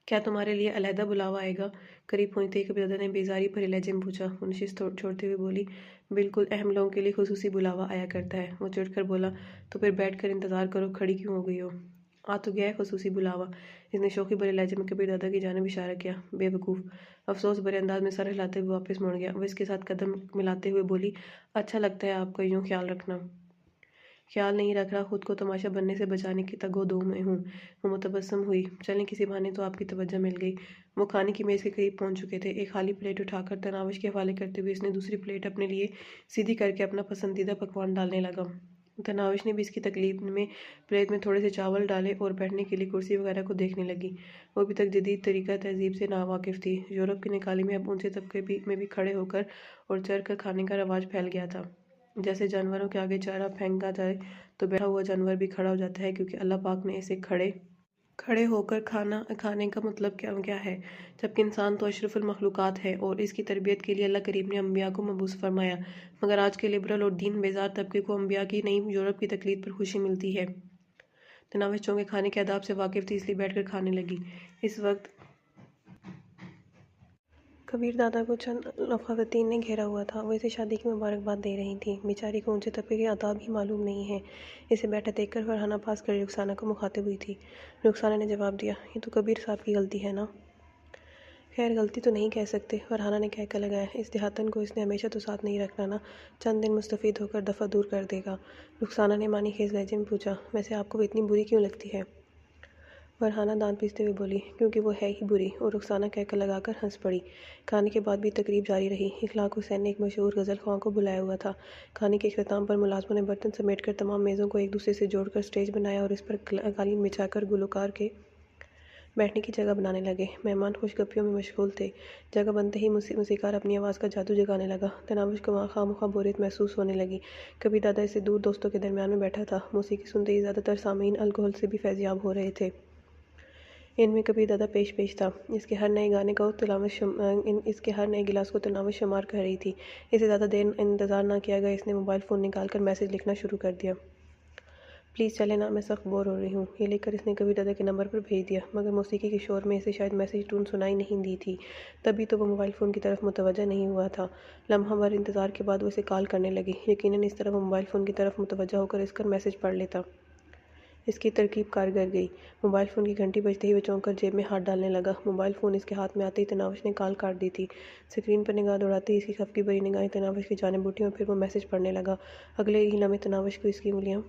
کیا تمہارے لیے علیحدہ بلاوا آئے گا؟ قریب پہنچتے ہی کبیر دادا نے بیزاری بھرے لہجے میں پوچھا۔ وہ نشست چھوڑتے ہوئے بولی، بالکل، اہم لوگوں کے لیے خصوصی بلاوا آیا کرتا ہے۔ وہ چڑھ کر بولا، تو پھر بیٹھ کر انتظار کرو، کھڑی کیوں ہو گئی ہو؟ آ تو گیا ہے خصوصی بلاوا۔ اس نے شوخی بھرے لہجے میں کبیر دادا کی جانب اشارہ کیا۔ بے وقوف! افسوس بھرے انداز میں سر ہلاتے ہوئے واپس مڑ گیا۔ وہ اس کے ساتھ قدم ملاتے ہوئے بولی، اچھا لگتا ہے آپ کا یوں خیال رکھنا۔ خیال نہیں رکھ رہا، خود کو تماشا بننے سے بچانے کی تگ و دو میں ہوں۔ وہ متبسم ہوئی۔ چلیں، کسی بہانے تو آپ کی توجہ مل گئی۔ وہ کھانے کی میز کے قریب پہنچ چکے تھے۔ ایک خالی پلیٹ اٹھا کر تناوش کے حوالے کرتے ہوئے اس نے دوسری پلیٹ اپنے لیے سیدھی کر کے اپنا پسندیدہ پکوان ڈالنے لگا۔ تناوش نے بھی اس کی تکلیف میں پلیٹ میں تھوڑے سے چاول ڈالے اور بیٹھنے کے لیے کرسی وغیرہ کو دیکھنے لگی۔ وہ ابھی تک جدید طریقہ تہذیب سے ناواقف تھی۔ یورپ کی نکالی میں اب اونچے طبقے میں بھی کھڑے ہو کر اور چڑھ کر کھانے کا رواج پھیل گیا تھا۔ جیسے جانوروں کے آگے چارہ پھینکا جائے تو بیٹھا ہوا جانور بھی کھڑا ہو جاتا ہے، کیونکہ اللہ پاک نے اسے کھڑے ہو کر کھانے کا مطلب کیا ہے، جبکہ انسان تو اشرف المخلوقات ہے اور اس کی تربیت کے لیے اللہ کریم نے انبیاء کو مبعوث فرمایا، مگر آج کے لبرل اور دین بیزار طبقے کو انبیاء کی نہیں یورپ کی تقلید پر خوشی ملتی ہے۔ تناوش چونکہ کھانے کے آداب سے واقف تھی، اس لیے بیٹھ کر کھانے لگی۔ اس وقت کبیر دادا کو چند خواتین نے گھیرا ہوا تھا۔ وہ اسے شادی کی مبارکباد دے رہی تھیں۔ بیچاری کو اونچے طبقے کے آداب ہی معلوم نہیں ہیں۔ اسے بیٹھا دیکھ کر فرحانہ پاس کھڑی رخسانہ کو مخاطب ہوئی تھی۔ رخسانہ نے جواب دیا، یہ تو کبیر صاحب کی غلطی ہے نا؟ خیر، غلطی تو نہیں کہہ سکتے، فرحانہ نے کہہ کر لگایا۔ اس دیہاتن کو اس نے ہمیشہ تو ساتھ نہیں رکھنا نا، چند دن مستفید ہو کر دفعہ دور کر دے گا۔ رخسانہ نے معنی خیز لہجے میں پوچھا، ویسے آپ کو وہ اتنی بری کیوں لگتی ہے؟ فرحانہ دانت پیستے ہوئے بولی، کیونکہ وہ ہے ہی بری، اور رخسانہ کہہ کر لگا کر ہنس پڑی۔ کھانے کے بعد بھی تقریب جاری رہی۔ اخلاق حسین نے ایک مشہور غزل خواں کو بلایا ہوا تھا۔ کھانے کے اختتام پر ملازموں نے برتن سمیٹ کر تمام میزوں کو ایک دوسرے سے جوڑ کر سٹیج بنایا اور اس پر قالین بچھا کر گلوکار کے بیٹھنے کی جگہ بنانے لگے۔ مہمان خوش گپیوں میں مشغول تھے۔ جگہ بنتے ہی موسیقار اپنی آواز کا جادو جگانے لگا۔ تناوش کو وہاں خواہ مخواہ بوریت محسوس ہونے لگی۔ کبیر دادا اس سے دور دوستوں کے درمیان میں بیٹھا تھا۔ موسیقی سنتے ہی زیادہ تر سامعین الکحل سے بھی فیضیاب ہو رہے تھے۔ ان میں کبیر دادا پیش تھا۔ اس کے ہر نئے گلاس کو تناوش شمار کر رہی تھی۔ اسے زیادہ دیر انتظار نہ کیا گیا، اس نے موبائل فون نکال کر میسج لکھنا شروع کر دیا۔ پلیز چلیں نا، میں سخت بور ہو رہی ہوں۔ یہ لکھ کر اس نے کبیر دادا کے نمبر پر بھیج دیا، مگر موسیقی کے شور میں اسے شاید میسج ٹون سنائی نہیں دی تھی، تبھی تو وہ موبائل فون کی طرف متوجہ نہیں ہوا تھا۔ لمحہ بھر انتظار کے بعد وہ اسے کال کرنے لگی۔ یقیناً اس طرح وہ موبائل فون کی طرف متوجہ ہو کر اس کا میسج پڑھ لیتا۔ اس کی ترکیب کارگر گئی۔ موبائل فون کی گھنٹی بجتے ہی وہ چونک کر جیب میں ہاتھ ڈالنے لگا۔ موبائل فون اس کے ہاتھ میں آتے ہی تناوش نے کال کاٹ دی تھی۔ سکرین پر نگاہ دوڑاتے ہی اس کی خفگی بھری نگاہیں تناوش کی جانب اٹھیں اور پھر وہ میسج پڑھنے لگا۔ اگلے ہی لمحے تناوش کو اس کی انگلیاں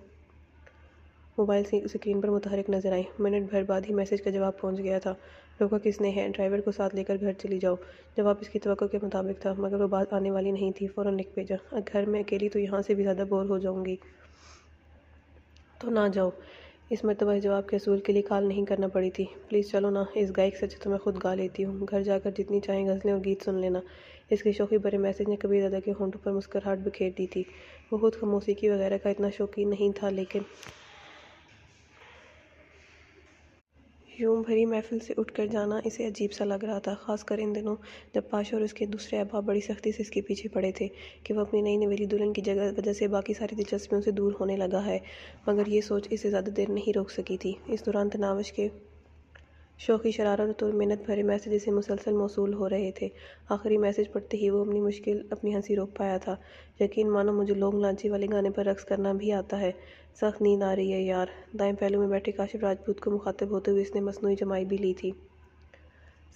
موبائل سکرین پر متحرک نظر آئیں۔ منٹ بھر بعد ہی میسج کا جواب پہنچ گیا تھا۔ روکا کس نے ہے؟ ڈرائیور کو ساتھ لے کر گھر چلی جاؤ۔ جواب اس کی توقع کے مطابق تھا، مگر وہ بات آنے والی نہیں تھی۔ فوراً لکھ بھیجا، گھر میں اکیلی تو یہاں سے بھی زیادہ بور ہو جاؤں گی، تو نہ جاؤ۔ اس مرتبہ اس جواب کے حصول کے لیے کال نہیں کرنا پڑی تھی۔ پلیز چلو نا، اس گائک سے تو میں خود گا لیتی ہوں، گھر جا کر جتنی چاہیں غزلیں اور گیت سن لینا۔ اس کے شوخی بھرے میسج نے کبیر دادا کے ہونٹوں پر مسکراہٹ بکھیر دی تھی۔ وہ خود موسیقی وغیرہ کا اتنا شوقین نہیں تھا، لیکن یوں بھری محفل سے اٹھ کر جانا اسے عجیب سا لگ رہا تھا، خاص کر ان دنوں جب پاشا اور اس کے دوسرے احباب بڑی سختی سے اس کے پیچھے پڑے تھے کہ وہ اپنی نئی نویلی دلہن کی وجہ سے باقی ساری دلچسپیوں سے دور ہونے لگا ہے، مگر یہ سوچ اسے زیادہ دیر نہیں روک سکی تھی۔ اس دوران تناوش کے شوخی شرارت اور محنت بھرے میسج اسے مسلسل موصول ہو رہے تھے۔ آخری میسج پڑھتے ہی وہ اپنی ہنسی روک پایا تھا۔ یقین مانو مجھے لونگ لانچی والے گانے پر رقص کرنا بھی آتا ہے، سخت نیند آ رہی ہے یار۔ دائیں پہلو میں بیٹھے کاشف راجپوت کو مخاطب ہوتے ہوئے اس نے مصنوعی جمائی بھی لی تھی۔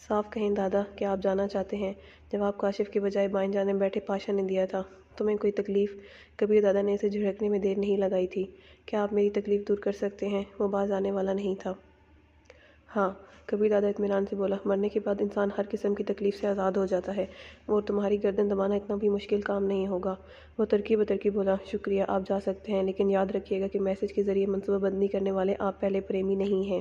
صاف کہیں دادا، کیا آپ جانا چاہتے ہیں؟ جواب کاشف کے بجائے بائیں جانب بیٹھے پاشا نے دیا تھا۔ تمہیں کوئی تکلیف؟ کبیر دادا نے اسے جھڑکنے میں دیر نہیں لگائی تھی۔ کیا آپ میری تکلیف دور کر سکتے ہیں؟ وہ باز آنے والا نہیں تھا۔ ہاں، کبیر دادا اطمینان سے بولا، مرنے کے بعد انسان ہر قسم کی تکلیف سے آزاد ہو جاتا ہے، اور تمہاری گردن دبانا اتنا بھی مشکل کام نہیں ہوگا۔ وہ ترکی بترکی بولا، شکریہ، آپ جا سکتے ہیں، لیکن یاد رکھیے گا کہ میسج کے ذریعے منصوبہ بندی کرنے والے آپ پہلے پریمی نہیں ہیں۔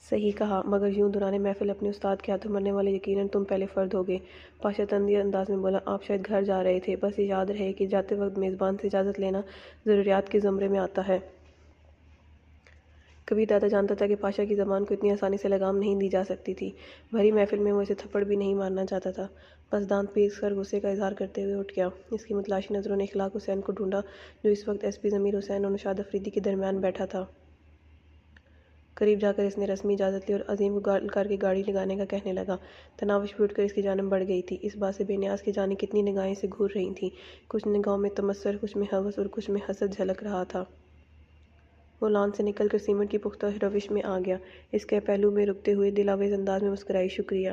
صحیح کہا، مگر یوں دوران محفل اپنے استاد کے ہاتھوں مرنے والے یقیناً تم پہلے فرد ہوگے۔ پاشا تندی انداز میں بولا، آپ شاید گھر جا رہے تھے، بس یہ یاد رہے کہ جاتے وقت میزبان سے اجازت لینا ضروریات کے زمرے میں آتا ہے۔ کبیر دادا جانتا تھا کہ پاشا کی زبان کو اتنی آسانی سے لگام نہیں دی جا سکتی تھی۔ بھری محفل میں وہ اسے تھپڑ بھی نہیں مارنا چاہتا تھا، بس دانت پیس کر غصے کا اظہار کرتے ہوئے اٹھ گیا۔ اس کی متلاشی نظروں نے اخلاق حسین کو ڈھونڈا، جو اس وقت ایس پی ضمیر حسین اور نشاد افریدی کے درمیان بیٹھا تھا۔ قریب جا کر اس نے رسمی اجازت لی اور عظیم کو کر کے گاڑی لگانے کا کہنے لگا۔ تناوش بھی اٹھ کر اس کی جانب بڑھ گئی تھی۔ اس بات سے بے نیاز کی جانے کتنی نگاہیں سے گھور رہی تھیں۔ کچھ نگاہوں میں تمسخر، کچھ میں ہوس اور کچھ میں حسد جھلک رہا تھا۔ وہ لان سے نکل کر سیمنٹ کی پختہ روش میں آ گیا۔ اس کے پہلو میں رکتے ہوئے دل آویز انداز میں مسکرائی۔ شکریہ۔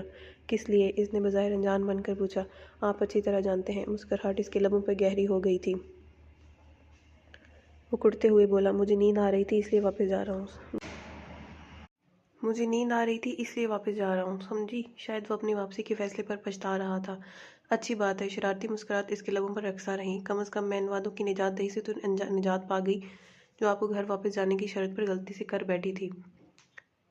کس لیے؟ اس نے بظاہر انجان بن کر پوچھا۔ آپ اچھی طرح جانتے ہیں۔ مسکراہٹ اس کے لبوں پر گہری ہو گئی تھی۔ وہ کڑتے ہوئے بولا، مجھے نیند آ رہی تھی اس لیے واپس جا رہا ہوں۔ سمجھی؟ شاید وہ اپنی واپسی کے فیصلے پر پچھتا رہا تھا۔ اچھی بات ہے۔ شرارتی مسکراہٹ اس کے لبوں پر رقصہ رہی۔ کم از کم میں ان وعدوں کی نجات دہی سے تو نجات پا گئی جو آپ کو گھر واپس جانے کی شرط پر غلطی سے کر بیٹھی تھی۔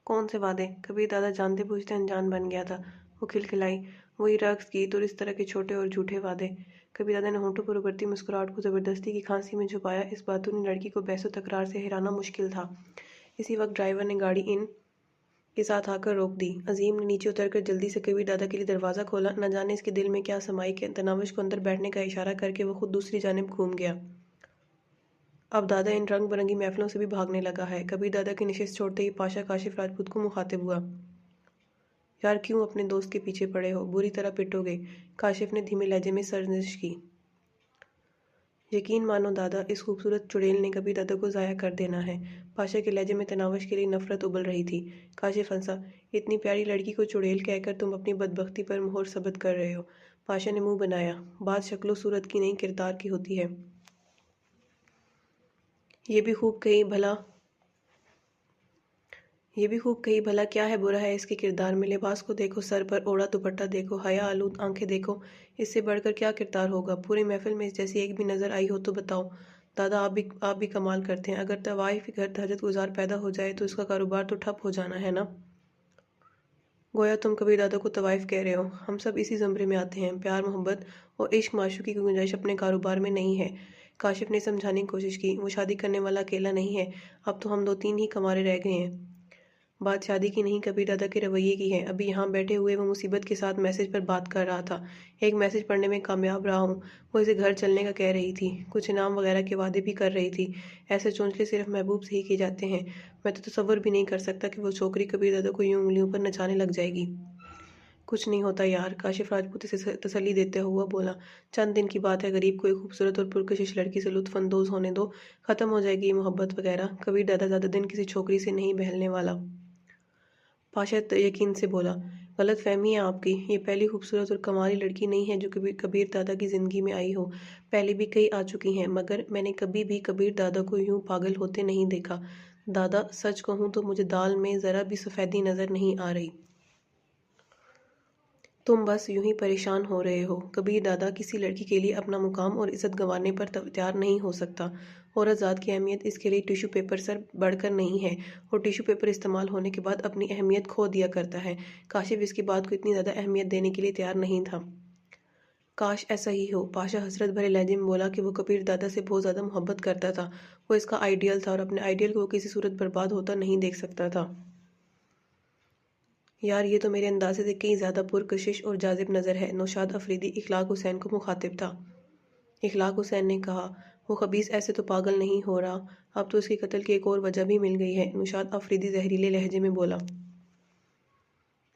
کون سے وعدے؟ کبیر دادا جانتے بوجھتے انجان بن گیا تھا۔ وہ کھلکھلائی۔ وہی رقص، گیت اور اس طرح کے چھوٹے اور جھوٹے وعدے۔ کبیر دادا نے ہونٹوں پر ابھرتی مسکراہٹ کو زبردستی کی کھانسی میں چھپایا۔ اس باتونی لڑکی کو بحث و تکرار سے ہرانا مشکل تھا۔ اسی وقت ڈرائیور نے گاڑی ان کے ساتھ آ کر روک دی۔ عظیم نے نیچے اتر کر جلدی سے کبیر دادا کے لیے دروازہ کھولا۔ نہ جانے اس کے دل میں کیا سمائی کہ تناوش کو اندر بیٹھنے کا اشارہ کر کے وہ خود دوسری جانب گھوم گیا۔ اب دادا ان رنگ برنگی محفلوں سے بھی بھاگنے لگا ہے۔ کبیر دادا کی نشست چھوڑتے ہی پاشا کاشف راجپوت کو مخاطب ہوا۔ یار کیوں اپنے دوست کے پیچھے پڑے ہو؟ بری طرح پٹو گے۔ کاشف نے دھیمے لہجے میں سرزنش کی۔ یقین مانو دادا، اس خوبصورت چڑیل نے کبیر دادا کو ضائع کر دینا ہے۔ پاشا کے لہجے میں تناوش کے لیے نفرت ابل رہی تھی۔ کاشف ہنسا۔ اتنی پیاری لڑکی کو چڑیل کہہ کر تم اپنی بدبختی پر مہر ثبت کر رہے ہو۔ پاشا نے منہ بنایا۔ بات شکل و صورت کی نہیں، کردار کی ہوتی ہے۔ یہ بھی خوب کہی بھلا کیا ہے برا ہے اس کے کردار میں؟ لباس کو دیکھو، سر پر اوڑھا دوپٹہ دیکھو، حیا آلود آنکھیں دیکھو۔ اس سے بڑھ کر کیا کردار ہوگا؟ پوری محفل میں اس جیسی ایک بھی نظر آئی ہو تو بتاؤ۔ دادا آپ بھی کمال کرتے ہیں۔ اگر طوائف گھر حاجت گزار پیدا ہو جائے تو اس کا کاروبار تو ٹھپ ہو جانا ہے نا؟ گویا تم کبیر دادا کو طوائف کہہ رہے ہو۔ ہم سب اسی زمرے میں آتے ہیں۔ پیار، محبت اور عشق معشوقی کی گنجائش اپنے کاروبار میں نہیں ہے۔ کاشف نے سمجھانے کی کوشش کی۔ وہ شادی کرنے والا اکیلا نہیں ہے۔ اب تو ہم 2-3 ہی کنوارے رہ گئے ہیں۔ بات شادی کی نہیں، کبیر دادا کے رویے کی ہے۔ ابھی یہاں بیٹھے ہوئے وہ مصیبت کے ساتھ میسج پر بات کر رہا تھا۔ ایک میسج پڑھنے میں کامیاب رہا ہوں۔ وہ اسے گھر چلنے کا کہہ رہی تھی۔ کچھ انعام وغیرہ کے وعدے بھی کر رہی تھی۔ ایسے چونچلے صرف محبوب سے ہی کیے جاتے ہیں۔ میں تو تصور بھی نہیں کر سکتا کہ وہ چھوکری کبیر دادا کو یوں انگلیوں پر نچانے لگ جائے گی۔ کچھ نہیں ہوتا یار، کاشف راجپوت اسے تسلی دیتے ہوا بولا۔ چند دن کی بات ہے، غریب کو ایک خوبصورت اور پرکشش لڑکی سے لطف اندوز ہونے دو، ختم ہو جائے گی یہ محبت وغیرہ۔ کبیر دادا زیادہ دن کسی چھوکری سے نہیں بہلنے والا۔ پاشا یقین سے بولا۔ غلط فہمی ہے آپ کی۔ یہ پہلی خوبصورت اور کمالی لڑکی نہیں ہے جو کبیر دادا کی زندگی میں آئی ہو۔ پہلے بھی کئی آ چکی ہیں، مگر میں نے کبھی بھی کبیر دادا کو یوں پاگل ہوتے نہیں دیکھا۔ دادا، سچ کہوں تو مجھے دال میں ذرا بھی سفیدی نظر نہیں آ رہی۔ تم بس یوں ہی پریشان ہو رہے ہو۔ کبیر دادا کسی لڑکی کے لیے اپنا مقام اور عزت گنوانے پر تیار نہیں ہو سکتا۔ عورت ذات کی اہمیت اس کے لیے ٹیشو پیپر سے بڑھ کر نہیں ہے، اور ٹیشو پیپر استعمال ہونے کے بعد اپنی اہمیت کھو دیا کرتا ہے۔ کاشف اس کی بات کو اتنی زیادہ اہمیت دینے کے لیے تیار نہیں تھا۔ کاش ایسا ہی ہو۔ پاشا حسرت بھرے لہجے میں بولا کہ وہ کبیر دادا سے بہت زیادہ محبت کرتا تھا۔ وہ اس کا آئیڈیل تھا اور اپنے آئیڈیل کو وہ کسی صورت برباد ہوتا نہیں دیکھ سکتا تھا۔ یار یہ تو میرے اندازے سے کئی زیادہ پرکشش اور جاذب نظر ہے۔ نوشاد افریدی اخلاق حسین کو مخاطب تھا۔ اخلاق حسین نے کہا، وہ خبیث ایسے تو پاگل نہیں ہو رہا۔ اب تو اس کے قتل کی ایک اور وجہ بھی مل گئی ہے۔ نوشاد افریدی زہریلے لہجے میں بولا۔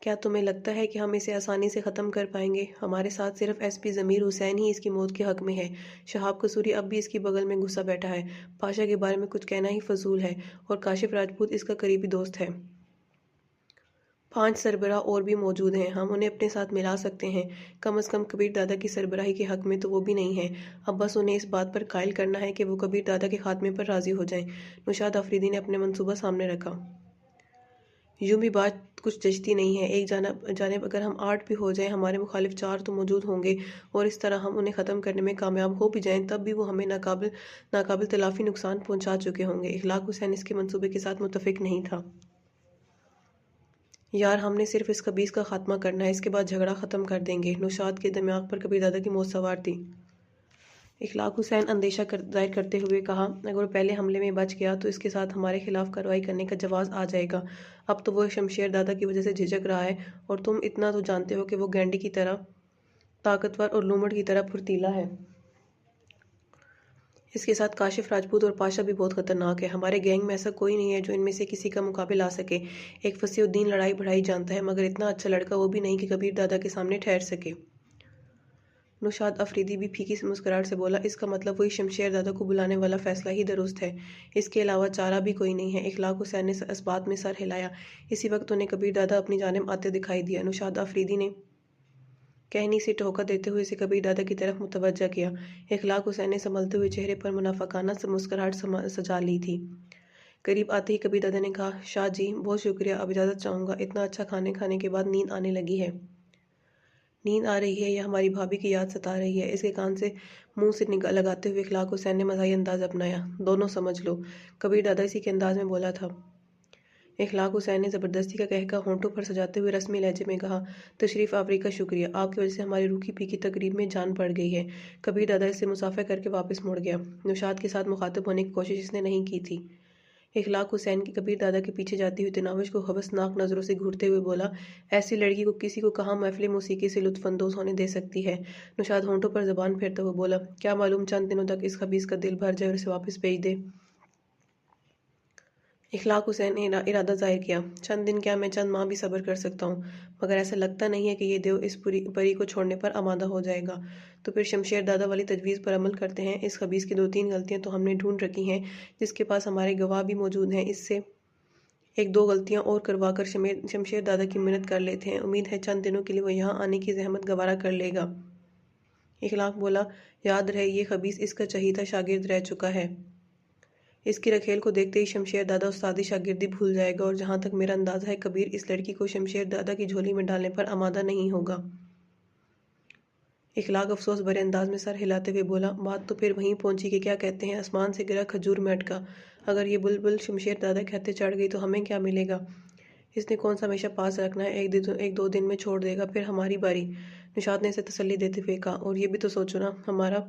کیا تمہیں لگتا ہے کہ ہم اسے آسانی سے ختم کر پائیں گے؟ ہمارے ساتھ صرف ایس پی ضمیر حسین ہی اس کی موت کے حق میں ہے۔ شہاب قصوری اب بھی اس کی بغل میں گھسا بیٹھا ہے۔ پاشا کے بارے میں کچھ کہنا ہی فضول ہے، اور کاشف راجپوت اس کا قریبی دوست ہے۔ 5 سربراہ اور بھی موجود ہیں، ہم انہیں اپنے ساتھ ملا سکتے ہیں۔ کم از کم کبیر دادا کی سربراہی کے حق میں تو وہ بھی نہیں ہے۔ اب بس انہیں اس بات پر قائل کرنا ہے کہ وہ کبیر دادا کے خاتمے پر راضی ہو جائیں۔ نوشاد افریدی نے اپنے منصوبہ سامنے رکھا۔ یوں بھی بات کچھ جچتی نہیں ہے۔ ایک جانب اگر ہم 8 بھی ہو جائیں، ہمارے مخالف 4 تو موجود ہوں گے، اور اس طرح ہم انہیں ختم کرنے میں کامیاب ہو بھی جائیں، تب بھی وہ ہمیں ناقابل تلافی نقصان پہنچا چکے ہوں گے۔ اخلاق حسین اس کے منصوبے کے ساتھ متفق نہیں تھا۔ یار ہم نے صرف اس خبیث کا خاتمہ کرنا ہے، اس کے بعد جھگڑا ختم کر دیں گے۔ نوشاد کے دماغ پر کبیر دادا کی موت سوار تھی۔ اخلاق حسین اندیشہ ظاہر کرتے ہوئے کہا، اگر وہ پہلے حملے میں بچ گیا تو اس کے ساتھ ہمارے خلاف کارروائی کرنے کا جواز آ جائے گا۔ اب تو وہ شمشیر دادا کی وجہ سے جھجک رہا ہے، اور تم اتنا تو جانتے ہو کہ وہ گینڈی کی طرح طاقتور اور لومڑ کی طرح پھرتیلا ہے۔ اس کے ساتھ کاشف راجپوت اور پاشا بھی بہت خطرناک ہے۔ ہمارے گینگ میں ایسا کوئی نہیں ہے جو ان میں سے کسی کا مقابل آ سکے۔ ایک فصیح الدین لڑائی بڑھائی جانتا ہے، مگر اتنا اچھا لڑکا وہ بھی نہیں کہ کبیر دادا کے سامنے ٹھہر سکے۔ نوشاد افریدی بھی پھیکی مسکراہٹ سے بولا، اس کا مطلب وہی شمشیر دادا کو بلانے والا فیصلہ ہی درست ہے۔ اس کے علاوہ چارہ بھی کوئی نہیں ہے۔ اخلاق حسین نے اس بات میں سر ہلایا۔ اسی وقت انہیں کبیر دادا اپنی جانب آتے دکھائی دیا۔ نوشاد افریدی نے کہنی سے ٹھوکا دیتے ہوئے اسے کبیر دادا کی طرف متوجہ کیا۔ اخلاق حسین نے سنبھلتے ہوئے چہرے پر منافقانہ مسکراہٹ سجا لی تھی۔ قریب آتے ہی کبیر دادا نے کہا، شاہ جی بہت شکریہ، اب اجازت چاہوں گا، اتنا اچھا کھانے کے بعد نیند آنے لگی ہے۔ نیند آ رہی ہے یا ہماری بھابھی کی یاد ستا رہی ہے؟ اس کے کان سے منہ سے لگاتے ہوئے اخلاق حسین نے مزاحی انداز اپنایا۔ دونوں سمجھ لو، کبیر دادا اسی کے انداز میں بولا تھا۔ اخلاق حسین نے زبردستی کا کہکا ہونٹوں پر سجاتے ہوئے رسمی لہجے میں کہا، تشریف آوری کا شکریہ، آپ کی وجہ سے ہماری روکی پھیکی تقریب میں جان پڑ گئی ہے۔ کبیر دادا اس سے مصافحہ کر کے واپس مڑ گیا۔ نوشاد کے ساتھ مخاطب ہونے کی کوشش اس نے نہیں کی تھی۔ اخلاق حسین کی کبیر دادا کے پیچھے جاتی ہوئی تناوش کو ہونسناک نظروں سے گھورتے ہوئے بولا، ایسی لڑکی کو کسی کو کہاں محفل موسیقی سے لطف اندوز ہونے دے سکتی ہے؟ نوشاد ہونٹوں پر زبان پھیرتا ہوا بولا، کیا معلوم چند دنوں تک اس خبیث کا دل بھر جائے اور اسے واپس بھیج دے۔ اخلاق حسین نے ارادہ ظاہر کیا، چند دن کیا، میں چند ماہ بھی صبر کر سکتا ہوں، مگر ایسا لگتا نہیں ہے کہ یہ دیو اس پری کو چھوڑنے پر آمادہ ہو جائے گا۔ تو پھر شمشیر دادا والی تجویز پر عمل کرتے ہیں۔ اس خبیث کی 2-3 غلطیاں تو ہم نے ڈھونڈ رکھی ہیں، جس کے پاس ہمارے گواہ بھی موجود ہیں۔ اس سے 1-2 غلطیاں اور کروا کر شمشیر دادا کی منت کر لیتے ہیں، امید ہے چند دنوں کے لیے وہ یہاں آنے کی زحمت گوارا کر لے گا۔ اخلاق بولا، یاد رہے یہ خبیث اس کا چہیتا شاگرد رہ چکا ہے۔ اس کی رکھیل کو دیکھتے ہی شمشیر دادا استادی شاگردی بھول جائے گا، اور جہاں تک میرا اندازہ ہے کبیر اس لڑکی کو شمشیر دادا کی جھولی میں ڈالنے پر آمادہ نہیں ہوگا۔ اخلاق افسوس بھرے انداز میں سر ہلاتے ہوئے بولا، بات تو پھر وہیں پہنچی کہ کیا کہتے ہیں، آسمان سے گرا کھجور میں اٹکا۔ اگر یہ بلبل شمشیر دادا کے ہتھے چڑھ گئی تو ہمیں کیا ملے گا؟ اس نے کون سا ہمیشہ پاس رکھنا ہے، 1-2 دن میں چھوڑ دے گا، پھر ہماری باری۔ نشاد نے اسے تسلی دیتے ہوئے کہا، اور یہ بھی تو سوچو نا، ہمارا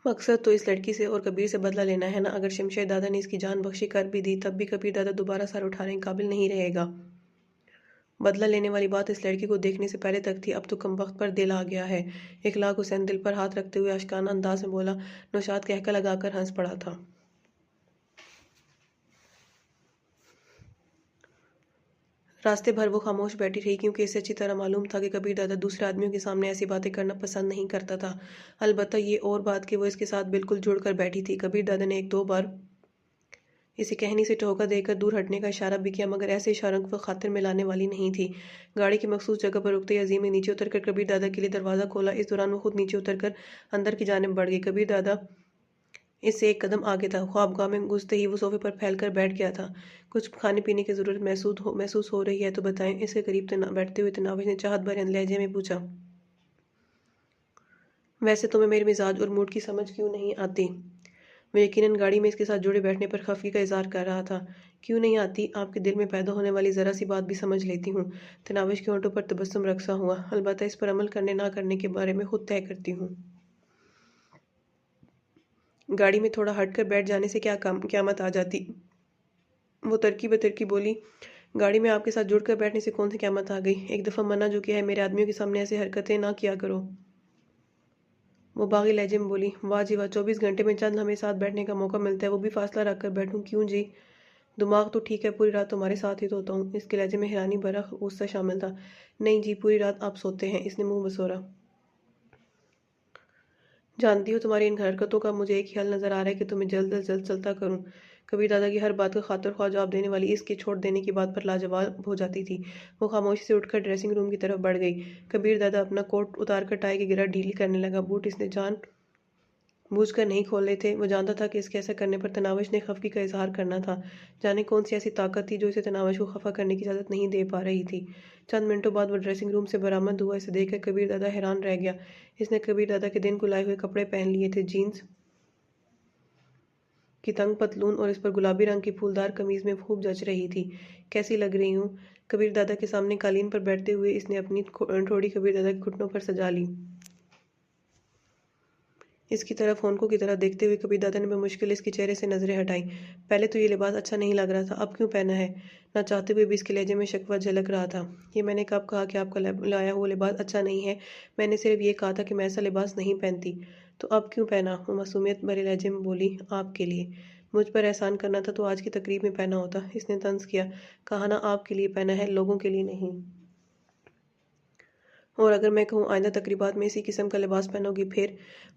مقصد تو اس لڑکی سے اور کبیر سے بدلہ لینا ہے نا۔ اگر شمشیر دادا نے اس کی جان بخشی کر بھی دی تب بھی کبیر دادا دوبارہ سر اٹھانے کے قابل نہیں رہے گا۔ بدلہ لینے والی بات اس لڑکی کو دیکھنے سے پہلے تک تھی، اب تو کمبخت پر دل آ گیا ہے۔ اخلاق حسین دل پر ہاتھ رکھتے ہوئے اشکانہ انداز میں بولا۔ نوشاد کہکا لگا کر ہنس پڑا تھا۔ راستے بھر وہ خاموش بیٹھی رہی، کیونکہ اسے اچھی طرح معلوم تھا کہ کبیر دادا دوسرے آدمیوں کے سامنے ایسی باتیں کرنا پسند نہیں کرتا تھا۔ البتہ یہ اور بات کہ وہ اس کے ساتھ بالکل جڑ کر بیٹھی تھی۔ کبیر دادا نے 1-2 بار اسے کہنی سے ٹھوکا دے کر دور ہٹنے کا اشارہ بھی کیا، مگر ایسے اشاروں کو خاطر میں لانے والی نہیں تھی۔ گاڑی کی مخصوص جگہ پر رکتے ہی عظیم نے نیچے اتر کر کبیر دادا کے لیے دروازہ کھولا۔ اس دوران وہ خود نیچے اتر کر اندر کی جانب بڑھ گئی۔ کبیر دادا اس سے 1 قدم آگے تھا۔ خوابگاہ میں گھستے ہی وہ صوفے پر پھیل کر بیٹھ گیا تھا۔ کچھ کھانے پینے کی ضرورت محسوس ہو رہی ہے تو بتائیں، اس کے قریب بیٹھتے ہوئے تناوش نے چاہت بھرے لہجے میں پوچھا۔ ویسے تمہیں میرے مزاج اور موڈ کی سمجھ کیوں نہیں آتی؟ وہ یقیناً گاڑی میں اس کے ساتھ جڑے بیٹھنے پر خفگی کا اظہار کر رہا تھا۔ کیوں نہیں آتی؟ آپ کے دل میں پیدا ہونے والی ذرا سی بات بھی سمجھ لیتی ہوں۔ تناوش کے ہونٹوں پر تبسم رقصہ ہوا۔ البتہ اس پر عمل کرنے نہ کرنے کے بارے میں خود طے کرتی ہوں۔ گاڑی میں تھوڑا ہٹ کر بیٹھ جانے سے کیا قیامت آ جاتی؟ وہ ترکی بترکی بولی، گاڑی میں آپ کے ساتھ جڑ کر بیٹھنے سے کون سی قیامت آ گئی؟ 1 دفعہ منع جو کیا ہے، میرے آدمیوں کے سامنے ایسے حرکتیں نہ کیا کرو۔ وہ باغی لہجے میں بولی، واہ جی واہ، 24 گھنٹے میں چند ہمیں ساتھ بیٹھنے کا موقع ملتا ہے، وہ بھی فاصلہ رکھ کر بیٹھوں؟ کیوں جی؟ دماغ تو ٹھیک ہے، پوری رات تمہارے ساتھ ہی تو ہوتا ہوں۔ اس کے لہجے میں حیرانی بھرا غصہ شامل تھا۔ نہیں جی، پوری رات آپ سوتے ہیں، اس نے منہ بسورا۔ جانتی ہو تمہاری ان حرکتوں کا مجھے ایک خیال نظر آ رہا ہے کہ تمہیں جلد از جلد چلتا کروں۔ کبیر دادا کی ہر بات کا خاطر خواہ جواب دینے والی اس کے چھوڑ دینے کی بات پر لاجواب ہو جاتی تھی۔ وہ خاموشی سے اٹھ کر ڈریسنگ روم کی طرف بڑھ گئی۔ کبیر دادا اپنا کوٹ اتار کر ٹائی کی گرہ ڈھیلی کرنے لگا۔ بوٹ اس نے جان بوجھ کر نہیں کھولے تھے۔ وہ جانتا تھا کہ اس کے ایسا کرنے پر تناوش نے خفگی کا اظہار کرنا تھا۔ جانے کون سی ایسی طاقت تھی جو اسے تناوش کو خفا کرنے کی اجازت نہیں دے پا رہی تھی۔ چند منٹوں بعد وہ ڈریسنگ روم سے برآمد ہوا۔ اسے دیکھ کر کبیر دادا حیران رہ گیا۔ اس نے کبیر دادا کے دن کو لائے ہوئے کپڑے پہن لیے تھے، جینز کی تنگ پتلون اور اس پر گلابی رنگ کی پھولدار قمیض میں خوب جچ رہی تھی۔ کیسی لگ رہی ہوں؟ کبیر دادا کے سامنے قالین پر بیٹھتے ہوئے اس نے اپنی ٹھوڑی کبیر دادا کے گھٹنوں پر سجا لی۔ اس کی طرف ہونکوں کی طرف دیکھتے ہوئے کبیر دادا نے بمشکل اس کے چہرے سے نظریں ہٹائیں۔ پہلے تو یہ لباس اچھا نہیں لگ رہا تھا، اب کیوں پہنا ہے؟ نہ چاہتے ہوئے بھی اس کے لہجے میں شکوہ جھلک رہا تھا۔ یہ میں نے کب کہا کہ آپ کا لایا ہوا لباس اچھا نہیں ہے؟ میں نے صرف یہ کہا تھا کہ میں ایسا لباس نہیں پہنتی۔ تو اب کیوں پہنا؟ وہ معصومیت بھرے لہجے میں بولی، آپ کے لیے۔ مجھ پر احسان کرنا تھا تو آج کی تقریب میں پہنا ہوتا۔ اس نے طنز کیا، کہا نا آپ کے لیے پہنا ہے، لوگوں کے لیے نہیں۔ اور اگر میں کہوں آئندہ تقریبات میں اسی قسم کا لباس پہنو گی پھر؟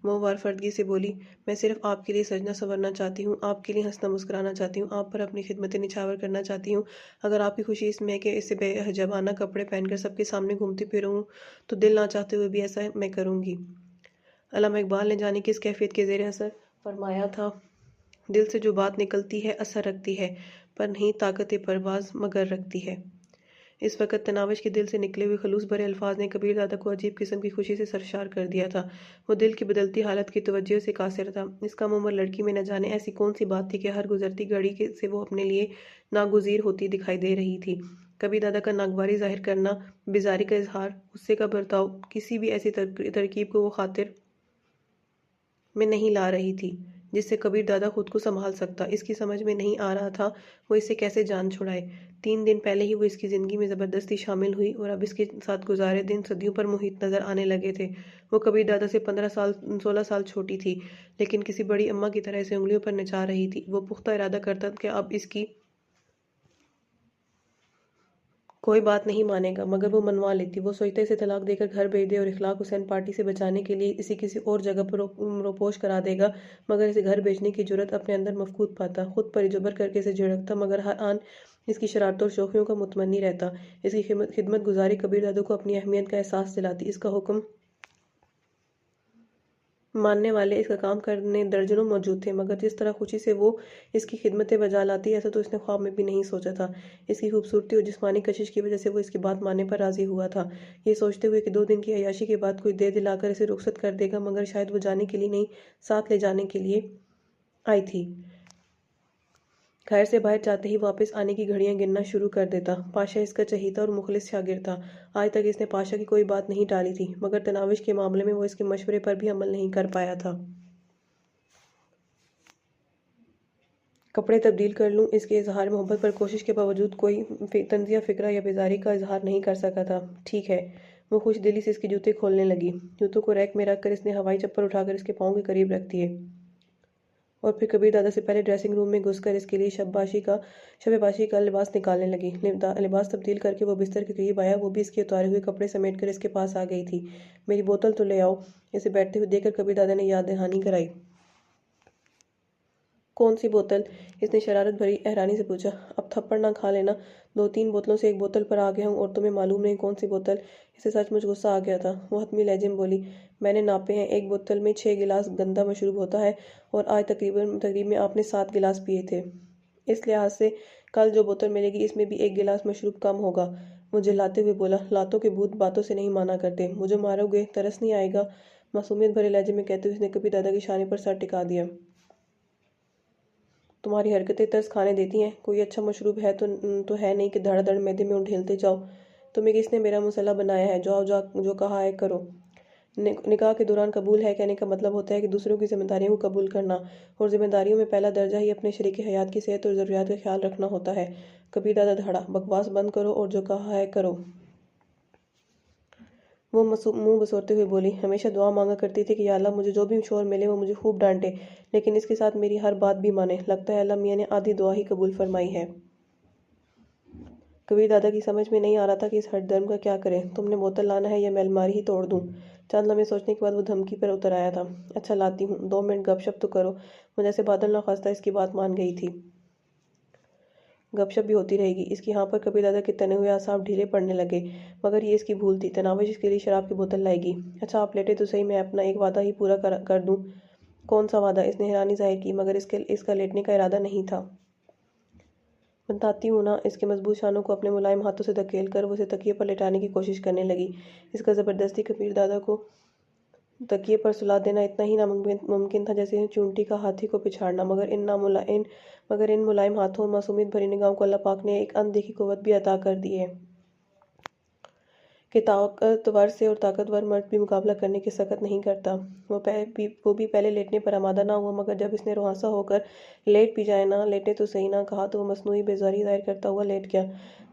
وہ وارفردگی سے بولی، میں صرف آپ کے لیے سجنا سنورنا چاہتی ہوں، آپ کے لیے ہنسنا مسکرانا چاہتی ہوں، آپ پر اپنی خدمت نچھاور کرنا چاہتی ہوں۔ اگر آپ کی خوشی اس میں کہ اسے بے حجابانہ کپڑے پہن کر سب کے سامنے گھومتی پھروں تو دل نہ چاہتے ہوئے بھی ایسا میں کروں گی۔ علامہ اقبال نے جانے کس کیفیت کے زیر اثر فرمایا تھا، دل سے جو بات نکلتی ہے اثر رکھتی ہے، پر نہیں طاقت پرواز مگر رکھتی ہے۔ اس وقت تناوش کے دل سے نکلے ہوئے خلوص بھرے الفاظ نے کبیر دادا کو عجیب قسم کی خوشی سے سرشار کر دیا تھا۔ وہ دل کی بدلتی حالت کی توجہ سے قاصر تھا۔ اس کم عمر لڑکی میں نہ جانے ایسی کون سی بات تھی کہ ہر گزرتی گھڑی سے وہ اپنے لیے ناگزیر ہوتی دکھائی دے رہی تھی۔ کبیر دادا کا ناگواری ظاہر کرنا، بیزاری کا اظہار، غصے کا برتاؤ، کسی بھی ایسی ترکیب کو وہ خاطر میں نہیں لا رہی تھی جس سے کبیر دادا خود کو سنبھال سکتا۔ اس کی سمجھ میں نہیں آ رہا تھا وہ اسے کیسے جان چھڑائے۔ 3 دن پہلے ہی وہ اس کی زندگی میں زبردستی شامل ہوئی اور اب اس کے ساتھ گزارے دن صدیوں پر محیط نظر آنے لگے تھے۔ وہ کبیر دادا سے 16 سال چھوٹی تھی، لیکن کسی بڑی اماں کی طرح اسے انگلیوں پر نچا رہی تھی۔ وہ پختہ ارادہ کرتا کہ اب اس کی کوئی بات نہیں مانے گا، مگر وہ منوا لیتی۔ وہ سوچتا اسے طلاق دے کر گھر بھیج دے اور اخلاق حسین پارٹی سے بچانے کے لیے اسے کسی اور جگہ پر روپوش کرا دے گا، مگر اسے گھر بھیجنے کی جرأت اپنے اندر مفقود پاتا۔ خود پر جبر کر کے اسے جھڑکتا، مگر ہر آن اس کی شرارتوں اور شوخیوں کا متمنی رہتا۔ اس کی خدمت گزاری کبیر دادا کو اپنی اہمیت کا احساس دلاتی۔ اس کا حکم ماننے والے، اس کا کام کرنے درجنوں موجود تھے، مگر جس طرح خوشی سے وہ اس کی خدمتیں بجا لاتی ایسا تو اس نے خواب میں بھی نہیں سوچا تھا۔ اس کی خوبصورتی اور جسمانی کشش کی وجہ سے وہ اس کی بات ماننے پر راضی ہوا تھا، یہ سوچتے ہوئے کہ 2 دن کی عیاشی کے بعد کوئی دے دلا کر اسے رخصت کر دے گا، مگر شاید وہ جانے کے لیے نہیں، ساتھ لے جانے کے لیے آئی تھی۔ گھر سے باہر جاتے ہی واپس آنے کی گھڑیاں گننا شروع کر دیتا۔ پاشا اس کا چہیتا اور مخلص شاگرد تھا۔ آج تک اس نے پاشا کی کوئی بات نہیں ٹالی تھی، مگر تناوش کے معاملے میں وہ اس کے مشورے پر بھی عمل نہیں کر پایا تھا۔ کپڑے تبدیل کر لوں، اس کے اظہار محبت پر کوشش کے باوجود کوئی طنزیہ فکرہ یا بیزاری کا اظہار نہیں کر سکا تھا۔ ٹھیک ہے۔ وہ خوش دلی سے اس کے جوتے کھولنے لگی۔ جوتوں کو ریک میں رکھ کر اس نے ہوائی چپل اٹھا کر اس کے پاؤں کے قریب رکھ دیے اور پھر کبیر دادا سے پہلے ڈریسنگ روم میں گھس کر اس کے لیے شب باشی کا لباس نکالنے لگی۔ لباس تبدیل کر کے وہ بستر کے قریب آیا، وہ بھی اس کے اتارے ہوئے کپڑے سمیٹ کر اس کے پاس آ گئی تھی۔ میری بوتل تو لے آؤ، اسے بیٹھتے ہوئے دیکھ کر کبیر دادا نے یاد دہانی کرائی۔ کون سی بوتل؟ اس نے شرارت بھری حیرانی سے پوچھا۔ اب تھپڑ نہ کھا لینا، 2-3 بوتلوں سے ایک بوتل پر آ گیا ہوں اور تمہیں معلوم نہیں کون سی بوتل؟ اسے سچ مچ غصہ آ گیا تھا۔ وہ حتمی لہجے میں بولی، میں نے ناپے ہیں، ایک بوتل میں 6 گلاس گندا مشروب ہوتا ہے اور آج تقریب میں آپ نے 7 گلاس پیے تھے، اس لحاظ سے کل جو بوتل ملے گی اس میں بھی 1 گلاس مشروب کم ہوگا۔ وہ جھلاتے ہوئے بولا، لاتوں کے بھوت باتوں سے نہیں مانا کرتے، مجھے مارو گے، ترس نہیں آئے گا؟ معصومیت بھرے لہجے میں کہتے ہوئے اس نے کبیر دادا کے شانے پر سر ٹکا دیا۔ تمہاری حرکتیں ترس کھانے دیتی ہیں۔ کوئی اچھا مشروب ہے تو ہے نہیں کہ دھڑ دھڑ معدے میں ڈھیلتے جاؤ۔ تمہیں کس نے میرا مسئلہ بنایا ہے؟ جاؤ جو کہا ہے کرو۔ نکاح کے دوران قبول ہے کہنے کا مطلب ہوتا ہے کہ دوسروں کی ذمہ داریوں کو قبول کرنا، اور ذمہ داریوں میں پہلا درجہ ہی اپنے شریک حیات کی صحت اور ضروریات کا خیال رکھنا ہوتا ہے۔ کبیر دادا دھڑا، بکواس بند کرو اور جو کہا ہے کرو۔ وہ منہ بسورتے ہوئے بولی، ہمیشہ دعا مانگا کرتی تھی کہ یا اللہ مجھے جو بھی شوہر ملے وہ مجھے خوب ڈانٹے، لیکن اس کے ساتھ میری ہر بات بھی مانے۔ لگتا ہے اللہ میاں نے آدھی دعا ہی قبول فرمائی ہے۔ کبیر دادا کی سمجھ میں نہیں آ رہا تھا کہ اس ہٹ درم کا کیا کرے۔ تم نے بوتل لانا ہے یا میں الماری ہی توڑ دوں؟ چند لمحے سوچنے کے بعد وہ دھمکی پر اتر آیا تھا۔ اچھا لاتی ہوں، 2 منٹ گپ شپ تو کرو۔ وہ جیسے بادل ناخواستہ اس کی بات مان گئی تھی۔ گپ شپ بھی ہوتی رہے گی۔ اس کی ہاں پر کبیر دادا کے تنے ہوئے اعصاب ڈھیلے پڑنے لگے، مگر یہ اس کی بھول تھی۔ تناوش اس کے لیے شراب کی بوتل لائے گی۔ اچھا آپ لیٹے تو صحیح، میں اپنا ایک وعدہ ہی پورا کر دوں۔ کون سا وعدہ؟ اس نے حیرانی ظاہر کی، مگر اس کا لیٹنے کا ارادہ نہیں تھا۔ بتاتی ہوں نا۔ اس کے مضبوط شانوں کو اپنے ملائم ہاتھوں سے دھکیل کر وہ اسے تکیے پر لٹانے کی کوشش کرنے لگی۔ اس کا زبردستی کبیر دادا کو تکیے پر سلا دینا اتنا ہی ناممکن تھا جیسے چونٹی کا ہاتھی کو پچھاڑنا، مگر ان ملائم ہاتھوں اور معصومیت بھری نگاہوں کو اللہ پاک نے ایک اندیکھی قوت بھی عطا کر دی ہے۔ کہ طاقتور سے اور طاقتور مرد بھی مقابلہ کرنے کی سخت نہیں کرتا۔ وہ بھی پہلے لیٹنے پر آمادہ نہ ہوا، مگر جب اس نے روانسا ہو کر لیٹ بھی جائے، نہ لیٹے تو صحیح نہ کہا، تو وہ مصنوعی بیزاری ظاہر کرتا ہوا لیٹ گیا۔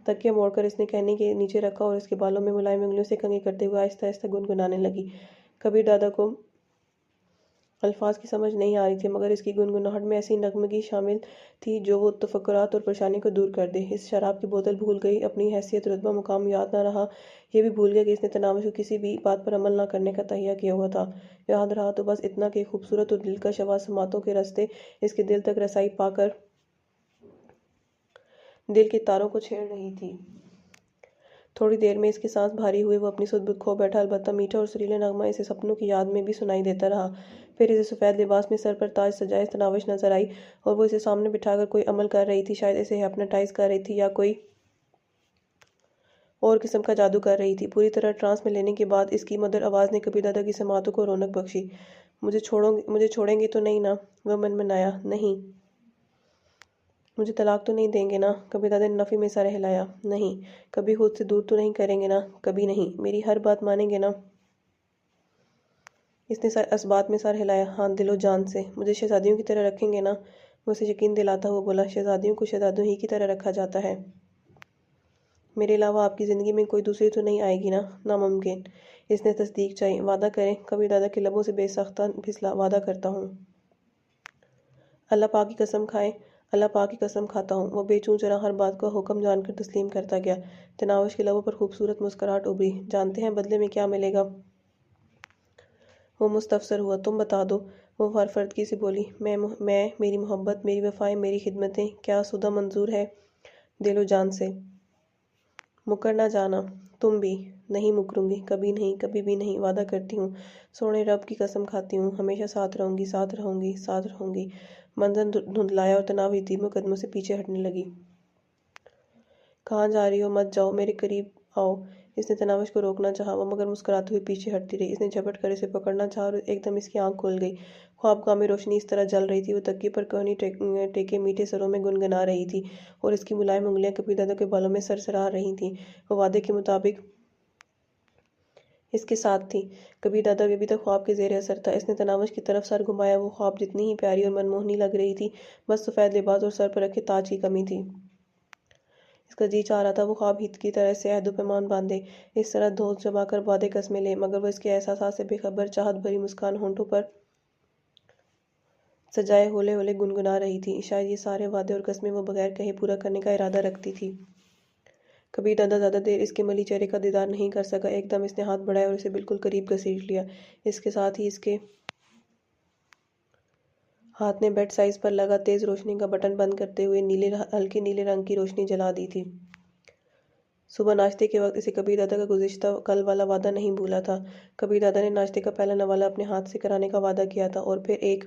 تکیہ موڑ کر اس نے کہنے کے نیچے رکھا اور اس کے بالوں میں ملائم انگلیوں سے کنگھی کرتے ہوئے آہستہ آہستہ گنگنانے لگی۔ کبیر دادا کو الفاظ کی سمجھ نہیں آ رہی تھی، مگر اس کی گنگناہٹ میں ایسی نغمگی شامل تھی جو وہ تفکرات اور پریشانی کو دور کر دے۔ اس شراب کی بوتل بھول گئی، اپنی حیثیت، رتبہ، مقام یاد نہ رہا، یہ بھی بھول گیا کہ اس نے تناوش کو کسی بھی بات پر عمل نہ کرنے کا تہیہ کیا ہوا تھا۔ یاد رہا تو بس اتنا کہ خوبصورت اور دلکش آواز سماعتوں کے رستے اس کے دل تک رسائی پا کر دل کے تاروں کو چھیڑ رہی تھی۔ تھوڑی دیر میں اس کے سانس بھاری ہوئے، وہ اپنی سدھ بدھ کھو بیٹھا، البتہ میٹھا اور سریلا نغمہ اسے سپنوں کی یاد میں بھی سنائی دیتا رہا۔ پھر اسے سفید لباس میں سر پر تاج سجائے تناوش نظر آئی اور وہ اسے سامنے بٹھا کر کوئی عمل کر رہی تھی، شاید اسے ہپناٹائز کر رہی تھی یا کوئی اور قسم کا جادو کر رہی تھی۔ پوری طرح ٹرانس میں لینے کے بعد اس کی مدر آواز نے کبیر دادا کی سماعتوں کو رونق بخشی۔ مجھے چھوڑیں گے تو نہیں نا؟ وہ منمنایا۔ نہیں۔ مجھے طلاق تو نہیں دیں گے نا؟ کبیر دادا نے نفی میں سر ہلایا۔ نہیں۔ کبھی خود سے دور تو نہیں کریں گے نا؟ کبھی نہیں۔ میری ہر بات مانیں گے نا؟ اس نے اس بات میں سر ہلایا۔ ہاں، دل و جان سے۔ مجھے شہزادیوں کی طرح رکھیں گے نا؟ وہ اسے یقین دلاتا ہوا بولا۔ شہزادیوں کو شہزادوں ہی کی طرح رکھا جاتا ہے۔ میرے علاوہ آپ کی زندگی میں کوئی دوسری تو نہیں آئے گی نا؟ ناممکن۔ اس نے تصدیق چاہی۔ وعدہ کریں۔ کبیر دادا کے لبوں سے بے ساختہ پھسلا۔ وعدہ کرتا ہوں۔ اللہ پاک کی قسم کھائیں۔ اللہ پاک کی قسم کھاتا ہوں۔ وہ بے چوں چراں ہر بات کا حکم جان کر تسلیم کرتا گیا۔ تناوش کے لبوں پر خوبصورت مسکراہٹ ابھری۔ جانتے ہیں بدلے میں کیا ملے گا؟ وہ مستفسر ہوا۔ تم بتا دو۔ وہ فرفردگی سے بولی۔ میں، میری محبت، میری وفائیں، میری خدمتیں، کیا سودا منظور ہے؟ دل و جان سے۔ مکر نہ جانا۔ تم بھی۔ نہیں مکروں گی، کبھی نہیں، کبھی بھی نہیں۔ وعدہ کرتی ہوں، سونے رب کی قسم کھاتی ہوں، ہمیشہ ساتھ رہوں گی، ساتھ رہوں گی، ساتھ رہوں گی۔ منظر دھندلایا اور تناوش دھیمے قدموں سے پیچھے ہٹنے لگی۔ کہاں جا رہی ہو؟ مت جاؤ، میرے قریب آؤ۔ اس نے تناوش کو روکنا چاہا، وہ مگر مسکراتے ہوئے پیچھے ہٹتی رہی۔ اس نے جھپٹ کر اسے پکڑنا چاہا اور ایک دم اس کی آنکھ کھل گئی۔ خوابگاہ میں روشنی اس طرح جل رہی تھی، وہ تکیے پر کوہنی ٹیکے میٹھے سروں میں گنگنا رہی تھی اور اس کی ملائم انگلیاں کبیر دادا کے بالوں میں سرسرا رہی تھیں۔ وہ وعدے کے مطابق اس کے ساتھ تھی۔ کبیر دادا ابھی تک خواب کے زیر اثر تھا۔ اس نے تناوش کی طرف سر گھمایا۔ وہ خواب جتنی ہی پیاری اور منموہنی لگ رہی تھی، بس سفید لباس اور سر پر رکھے تاج کی کمی تھی۔ اس کا جی چاہ رہا تھا وہ خواب ہت کی طرح سے عہد و پیمان باندھے، اس طرح دھونس جما کر وعدے قسمیں لے، مگر وہ اس کے احساسات سے بے خبر، چاہت بھری مسکان ہونٹوں پر سجائے ہولے ہولے گنگنا رہی تھی۔ شاید یہ سارے وعدے اور قسمیں وہ بغیر کہے پورا کرنے کا ارادہ رکھتی تھی۔ کبیر دادا زیادہ دیر اس کے ملی چہرے کا دیدار نہیں کر سکا۔ ایک دم اس نے ہاتھ بڑھایا اور اسے بالکل قریب گھسیٹ لیا۔ اس کے ساتھ ہی اس کے ہاتھ نے بیڈ سائز پر لگا تیز روشنی کا بٹن بند کرتے ہوئے ہلکے نیلے رنگ کی روشنی جلا دی تھی۔ صبح ناشتے کے وقت اسے کبیر دادا کا گزشتہ کل والا وعدہ نہیں بھولا تھا۔ کبیر دادا نے ناشتے کا پہلا نوالہ اپنے ہاتھ سے کرانے کا وعدہ کیا تھا اور پھر ایک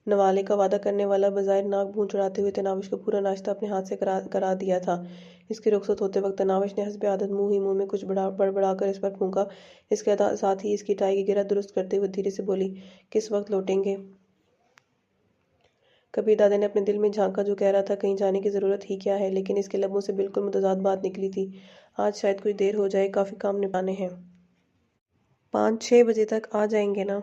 نوالے کا وعدہ کرنے والا بظاہر ناک بھون چڑھاتے ہوئے تناوش کو پورا ناشتہ اپنے ہاتھ سے کرا دیا تھا۔ اس کے رخصت ہوتے وقت تناوش نے حسب عادت منہ ہی منہ میں کچھ بڑبڑا کر اس پر پھونکا۔ اس کے ساتھ ہی اس کی ٹائی کی گرہ درست کرتے ہوئے دھیرے سے بولی۔ کس وقت لوٹیں گے؟ کبیر دادا نے اپنے دل میں جھانکا، جو کہہ رہا تھا کہیں جانے کی ضرورت ہی کیا ہے، لیکن اس کے لبوں سے بالکل متضاد بات نکلی تھی۔ آج شاید کچھ دیر ہو جائے، کافی کام نپٹانے ہیں۔ 5-6 بجے تک آ جائیں گے نا؟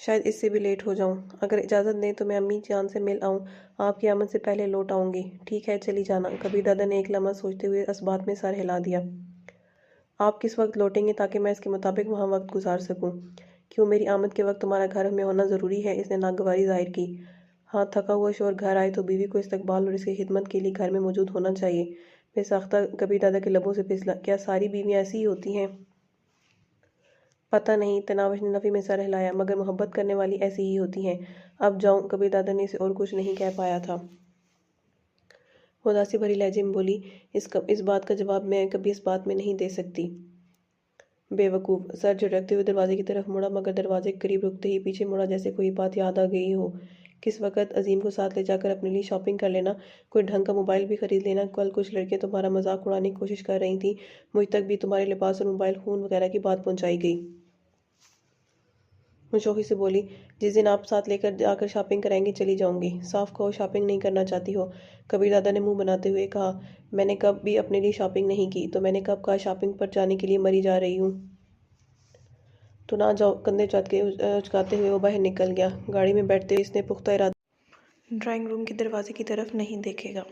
شاید اس سے بھی لیٹ ہو جاؤں۔ اگر اجازت دیں تو میں امی جان سے مل آؤں، آپ کی آمد سے پہلے لوٹ آؤں گی۔ ٹھیک ہے، چلی جانا۔ کبیر دادا نے ایک لمحہ سوچتے ہوئے اس بات میں سر ہلا دیا۔ آپ کس وقت لوٹیں گے تاکہ میں اس کے مطابق وہاں وقت گزار سکوں؟ کیوں، میری آمد کے وقت تمہارا گھر میں ہونا ضروری ہے؟ اس نے ناگواری ظاہر کی۔ ہاں، تھکا ہوا شوہر گھر آئے تو بیوی کو استقبال اور اس کی خدمت کے لیے گھر میں موجود ہونا چاہیے۔ بے ساختہ کبیر دادا کے لبوں سے پھسلا۔ کیا ساری بیویاں ایسی ہی ہوتی ہیں؟ پتہ نہیں، تناوش نے نفی میں سر ہلایا، مگر محبت کرنے والی ایسی ہی ہوتی ہیں۔ اب جاؤں؟ کبیر دادا نے اسے اور کچھ نہیں کہہ پایا تھا۔ وہ اداسی بھری لہجے میں بولی۔ اس بات کا جواب میں کبھی اس بات میں نہیں دے سکتی۔ بے وقوف۔ سر جھٹکتے ہوئے دروازے کی طرف مڑا، مگر دروازے کے قریب رکتے ہی پیچھے مڑا جیسے کوئی بات یاد آ گئی ہو۔ کس وقت؟ عظیم کو ساتھ لے جا کر اپنے لیے شاپنگ کر لینا، کوئی ڈھنگ کا موبائل بھی خرید لینا۔ کل کچھ لڑکیاں تمہارا مذاق اڑانے کی کوشش کر رہی تھیں، مجھ تک بھی تمہارے لباس اور موبائل فون وغیرہ کی بات پہنچائی گئی۔ وہ شوخی سے بولی، جس دن آپ ساتھ لے کر جا کر شاپنگ کرائیں گے چلی جاؤں گی۔ صاف کہو شاپنگ نہیں کرنا چاہتی ہو۔ کبیر دادا نے منہ بناتے ہوئے کہا، میں نے کب بھی اپنے لیے شاپنگ نہیں کی، تو میں نے کب کہا شاپنگ پر جانے کے لیے مری جا رہی ہوں؟ تو نہ جاؤ۔ کندھے اچکاتے ہوئے وہ باہر نکل گیا۔ گاڑی میں بیٹھتے ہوئے اس نے پختہ ارادہ ڈرائنگ روم کے دروازے کی طرف نہیں دیکھے گا،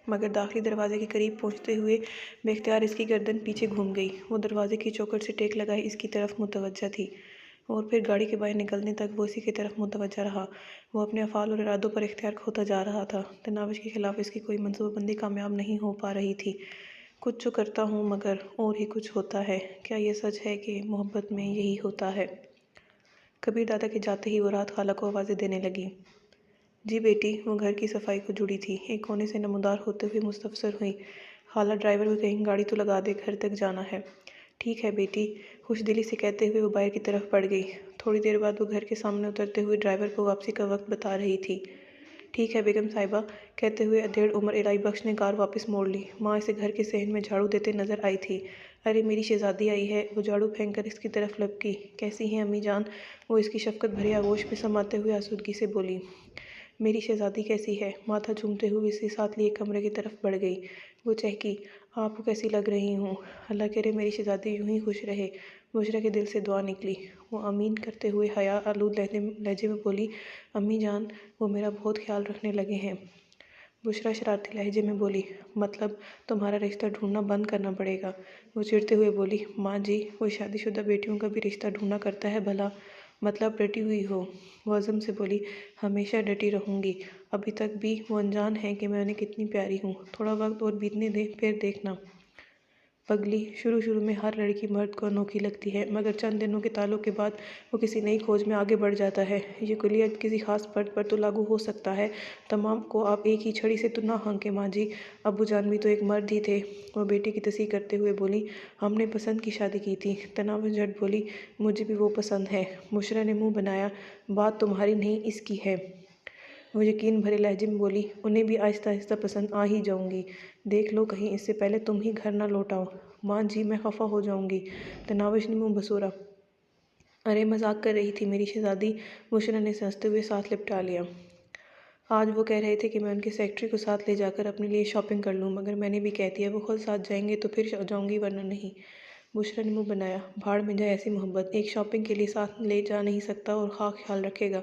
مگر داخلی دروازے کے قریب پہنچتے ہوئے بے اختیار اس کی گردن پیچھے گھوم گئی۔ وہ دروازے کی چوکھٹ سے ٹیک لگائے اس کی طرف متوجہ تھی، اور پھر گاڑی کے باہر نکلنے تک وہ اسی کی طرف متوجہ رہا۔ وہ اپنے افعال اور ارادوں پر اختیار کھوتا جا رہا تھا۔ تناوش کے خلاف اس کی کوئی منصوبہ بندی کامیاب نہیں ہو پا رہی تھی۔ کچھ جو کرتا ہوں مگر اور ہی کچھ ہوتا ہے۔ کیا یہ سچ ہے کہ محبت میں یہی ہوتا ہے؟ کبیر دادا کے جاتے ہی وہ رات خالہ کو آوازیں دینے لگی۔ جی بیٹی۔ وہ گھر کی صفائی کو جڑی تھی، ایک کونے سے نمودار ہوتے ہوئے مستفسر ہوئی۔ خالہ ڈرائیور کو کہیں گاڑی تو لگا دے، گھر تک جانا ہے۔ ٹھیک ہے بیٹی، خوش دلی سے کہتے ہوئے وہ باہر کی طرف بڑھ گئی۔ تھوڑی دیر بعد وہ گھر کے سامنے اترتے ہوئے ڈرائیور کو واپسی کا وقت بتا رہی تھی۔ ٹھیک ہے بیگم صاحبہ، کہتے ہوئے ادھیڑ عمر الہی بخش نے کار واپس موڑ لی۔ ماں اسے گھر کے صحن میں جھاڑو دیتے نظر آئی تھی۔ ارے میری شہزادی آئی ہے۔ وہ جھاڑو پھینک کر اس کی طرف لپکی۔ کیسی ہیں امی جان؟ وہ اس کی شفقت بھرے آغوش میں سماتے ہوئے آسودگی سے بولی۔ میری شہزادی کیسی ہے؟ ماتھا چومتے ہوئے اس کے ساتھ لیے کمرے کی طرف بڑھ گئی۔ وہ چہکی، آپ کو کیسی لگ رہی ہوں؟ اللہ کرے میری شہزادی یوں ہی خوش رہے۔ بشریٰ کے دل سے دعا نکلی۔ وہ آمین کرتے ہوئے حیا آلود لہجے میں بولی، امی جان وہ میرا بہت خیال رکھنے لگے ہیں۔ بشریٰ شرارتی لہجے میں بولی، مطلب تمہارا رشتہ ڈھونڈنا بند کرنا پڑے گا۔ وہ چڑھتے ہوئے بولی، ماں جی کوئی شادی شدہ بیٹیوں کا بھی رشتہ ڈھونڈنا کرتا ہے بھلا؟ مطلب ڈٹی ہوئی ہو؟ وہ عزم سے بولی، ہمیشہ ڈٹی رہوں گی۔ ابھی تک بھی وہ انجان ہے کہ میں انہیں کتنی پیاری ہوں۔ تھوڑا وقت اور بیتنے دے، پھر دیکھنا۔ پگلی، شروع میں ہر لڑکی مرد کو انوکھی لگتی ہے، مگر چند دنوں کے تعلق کے بعد وہ کسی نئی کھوج میں آگے بڑھ جاتا ہے۔ یہ کلیہ کسی خاص فرد پر تو لاگو ہو سکتا ہے، تمام کو آپ ایک ہی چھڑی سے تو نہ ہانکیں ماں جی۔ ابو جان بھی تو ایک مرد ہی تھے۔ وہ بیٹی کی تصحیح کرتے ہوئے بولی، ہم نے پسند کی شادی کی تھی۔ تناوش جھٹ بولی، مجھے بھی وہ پسند ہے۔ بشریٰ نے منہ بنایا، بات تمہاری نہیں اس کی ہے۔ وہ یقین بھرے لہجے میں بولی، انہیں بھی آہستہ آہستہ پسند آ ہی جاؤں گی، دیکھ لو کہیں اس سے پہلے تم ہی گھر نہ لوٹ آؤ۔ ماں جی میں خفا ہو جاؤں گی۔ تناوش نے منہ بسورا۔ ارے مذاق کر رہی تھی میری شہزادی۔ بشریٰ نے ہنستے ہوئے ساتھ لپٹا لیا۔ آج وہ کہہ رہے تھے کہ میں ان کے سیکرٹری کو ساتھ لے جا کر اپنے لیے شاپنگ کر لوں، مگر میں نے بھی کہہ دیا وہ خود ساتھ جائیں گے تو پھر جاؤں گی ورنہ نہیں۔ بشریٰ نے منہ بنایا، بھاڑ میں جائے ایسی محبت، ایک شاپنگ کے لیے ساتھ لے جا نہیں سکتا اور خواہ خیال رکھے گا۔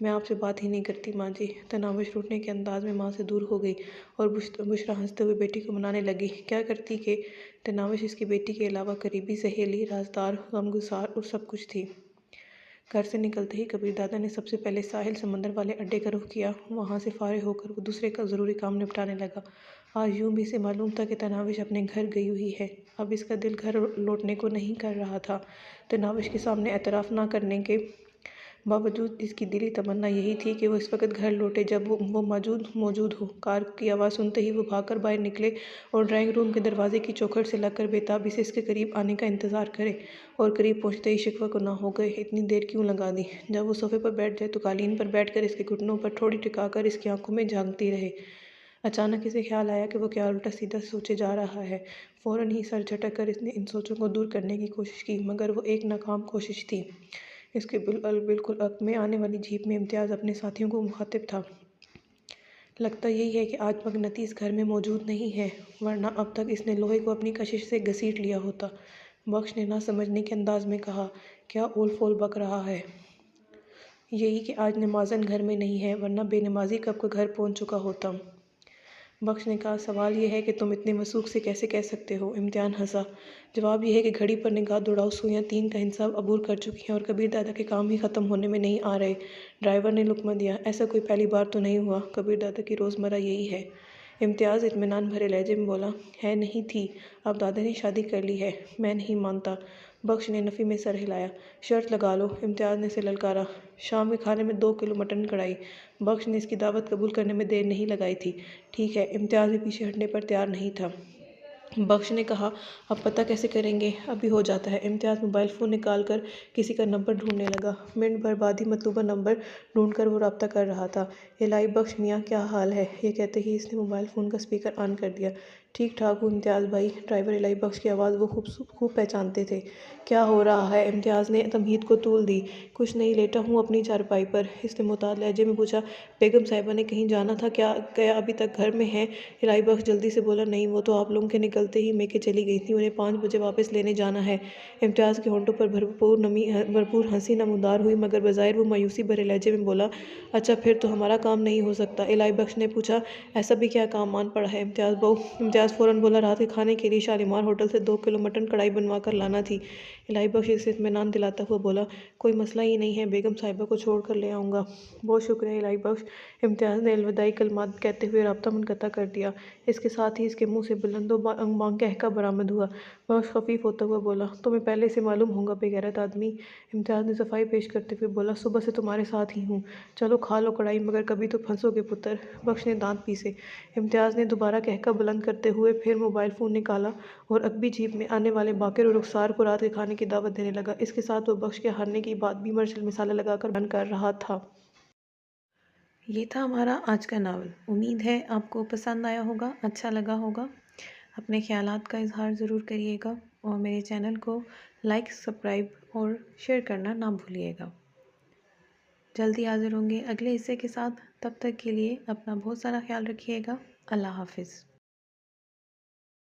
میں آپ سے بات ہی نہیں کرتی ماں جی۔ تناوش روٹھنے کے انداز میں ماں سے دور ہو گئی اور بشریٰ ہنستے ہوئے بیٹی کو منانے لگی۔ کیا کرتی کہ تناوش اس کی بیٹی کے علاوہ قریبی سہیلی، رازدار، غمگسار اور سب کچھ تھی۔ گھر سے نکلتے ہی کبیر دادا نے سب سے پہلے ساحل سمندر والے اڈے کا رخ کیا۔ وہاں سے فارغ ہو کر وہ دوسرے کا ضروری کام نپٹانے لگا۔ آج یوں بھی اسے معلوم تھا کہ تناوش اپنے گھر گئی ہوئی ہے، اب اس کا دل گھر لوٹنے کو نہیں کر رہا تھا۔ تناوش کے سامنے اعتراف نہ کرنے کے باوجود اس کی دلی تمنا یہی تھی کہ وہ اس وقت گھر لوٹے جب وہ موجود ہو۔ کار کی آواز سنتے ہی وہ بھاگ کر باہر نکلے اور ڈرائنگ روم کے دروازے کی چوکھٹ سے لگ کر بےتابی سے اس کے قریب آنے کا انتظار کرے، اور قریب پہنچتے ہی شکوہ گناہ ہو گئے، اتنی دیر کیوں لگا دی؟ جب وہ صوفے پر بیٹھ جائے تو قالین پر بیٹھ کر اس کے گھٹنوں پر ٹھوڑی ٹکا کر اس کی آنکھوں میں جھانکتی رہے۔ اچانک اسے خیال آیا کہ وہ کیا الٹا سیدھا سوچے جا رہا ہے۔ فوراً ہی سر جھٹک کر اس نے ان سوچوں کو دور کرنے کی کوشش کی، مگر وہ ایک ناکام کوشش تھی۔ اس کے بالکل عقب میں آنے والی جیپ میں امتیاز اپنے ساتھیوں کو مخاطب تھا۔ لگتا یہی ہے کہ آج مغناطیس اس گھر میں موجود نہیں ہے، ورنہ اب تک اس نے لوہے کو اپنی کشش سے گھسیٹ لیا ہوتا۔ بخش نے نہ سمجھنے کے انداز میں کہا، کیا اول فول بک رہا ہے؟ یہی کہ آج نمازن گھر میں نہیں ہے، ورنہ بے نمازی کب کا گھر پہنچ چکا ہوتا۔ بخش نے کہا، سوال یہ ہے کہ تم اتنے وثوق سے کیسے کہہ سکتے ہو؟ امتحان ہنسا۔ جواب یہ ہے کہ گھڑی پر نگاہ دوڑاؤ، سوئیاں 3 کا حصہ عبور کر چکی ہیں اور کبیر دادا کے کام ہی ختم ہونے میں نہیں آ رہے۔ ڈرائیور نے لقمہ دیا، ایسا کوئی پہلی بار تو نہیں ہوا، کبیر دادا کی روزمرہ یہی ہے۔ امتیاز اطمینان بھرے لہجے میں بولا، ہے نہیں تھی، اب دادا نے شادی کر لی ہے۔ میں نہیں مانتا۔ بخش نے نفی میں سر ہلایا۔ شرط لگا لو، امتیاز نے اسے للکارا۔ شام کے کھانے میں 2 کلو مٹن کڑھائی۔ بخش نے اس کی دعوت قبول کرنے میں دیر نہیں لگائی تھی۔ ٹھیک ہے، امتیاز بھی پیچھے ہٹنے پر تیار نہیں تھا۔ بخش نے کہا، اب پتہ کیسے کریں گے؟ ابھی ہو جاتا ہے۔ امتیاز موبائل فون نکال کر کسی کا نمبر ڈھونڈنے لگا۔ منٹ بھر بعد ہی مطلوبہ نمبر ڈھونڈ کر وہ رابطہ کر رہا تھا۔ الہی بخش میاں کیا حال ہے؟ یہ کہتے ہی اس نے موبائل فون کا اسپیکر آن کر دیا۔ ٹھیک ٹھاک ہوں امتیاز بھائی۔ ڈرائیور الہی بخش کی آواز وہ خوب پہچانتے تھے۔ کیا ہو رہا ہے؟ امتیاز نے تمہید کو طول دی۔ کچھ نہیں، لیٹا ہوں اپنی چارپائی پر۔ اس نے محتاط لہجے میں پوچھا، بیگم صاحبہ نے کہیں جانا تھا کیا ابھی تک گھر میں ہیں؟ الہی بخش جلدی سے بولا، نہیں، وہ تو آپ لوگوں کے نکلتے ہی میکے چلی گئی تھیں، انہیں 5 بجے واپس لینے جانا ہے۔ امتیاز کے ہونٹوں پر بھرپور ہنسی نمودار ہوئی، مگر بظاہر وہ مایوسی بھرے لہجے میں بولا، اچھا پھر تو ہمارا کام نہیں ہو سکتا۔ الہی بخش نے پوچھا، ایسا بھی کیا کام آن پڑا ہے امتیاز فوراً بولا، رات کے کھانے کے لیے شالیمار ہوٹل سے 2 کلو مٹن کڑھائی بنوا کر لانا تھی۔ الہی بخش اسے اطمینان دلاتا ہوا بولا، کوئی مسئلہ ہی نہیں ہے، بیگم صاحبہ کو چھوڑ کر لے آؤں گا۔ بہت شکریہ الہی بخش۔ امتیاز نے الوداعی کلمات کہتے ہوئے رابطہ منقطع کر دیا۔ اس کے ساتھ ہی اس کے منہ سے بلند و بانگ قہقہ برآمد ہوا۔ بخش خفیف ہوتا ہوا بولا، تمہیں پہلے سے معلوم ہوگا بے غیرت آدمی۔ امتیاز نے صفائی پیش کرتے ہوئے بولا، صبح سے تمہارے ساتھ ہی ہوں، چلو کھا لو کڑھائی، مگر کبھی تو پھنسو گے پتر۔ بخش نے دانت پیسے۔ امتیاز نے دوبارہ قہقہ بلند کرتے ہوئے پھر موبائل فون نکالا اور عقبی جیب میں آنے والے باقر اور رخسار کو رات کے کھانے کی دعوت دینے لگا۔ اس کے ساتھ وہ بخش کے ہارنے کی بات بھی مثالیں لگا کر بیان کر رہا تھا۔ یہ تھا ہمارا آج کا ناول۔ امید ہے آپ کو پسند آیا ہوگا، اچھا لگا ہوگا۔ اپنے خیالات کا اظہار ضرور کریے گا اور میرے چینل کو لائک، سبسکرائب اور شیئر کرنا نہ بھولیے گا۔ جلدی حاضر ہوں گے اگلے حصے کے ساتھ، تب تک کے لیے اپنا بہت سارا خیال رکھیے گا۔ اللہ حافظ۔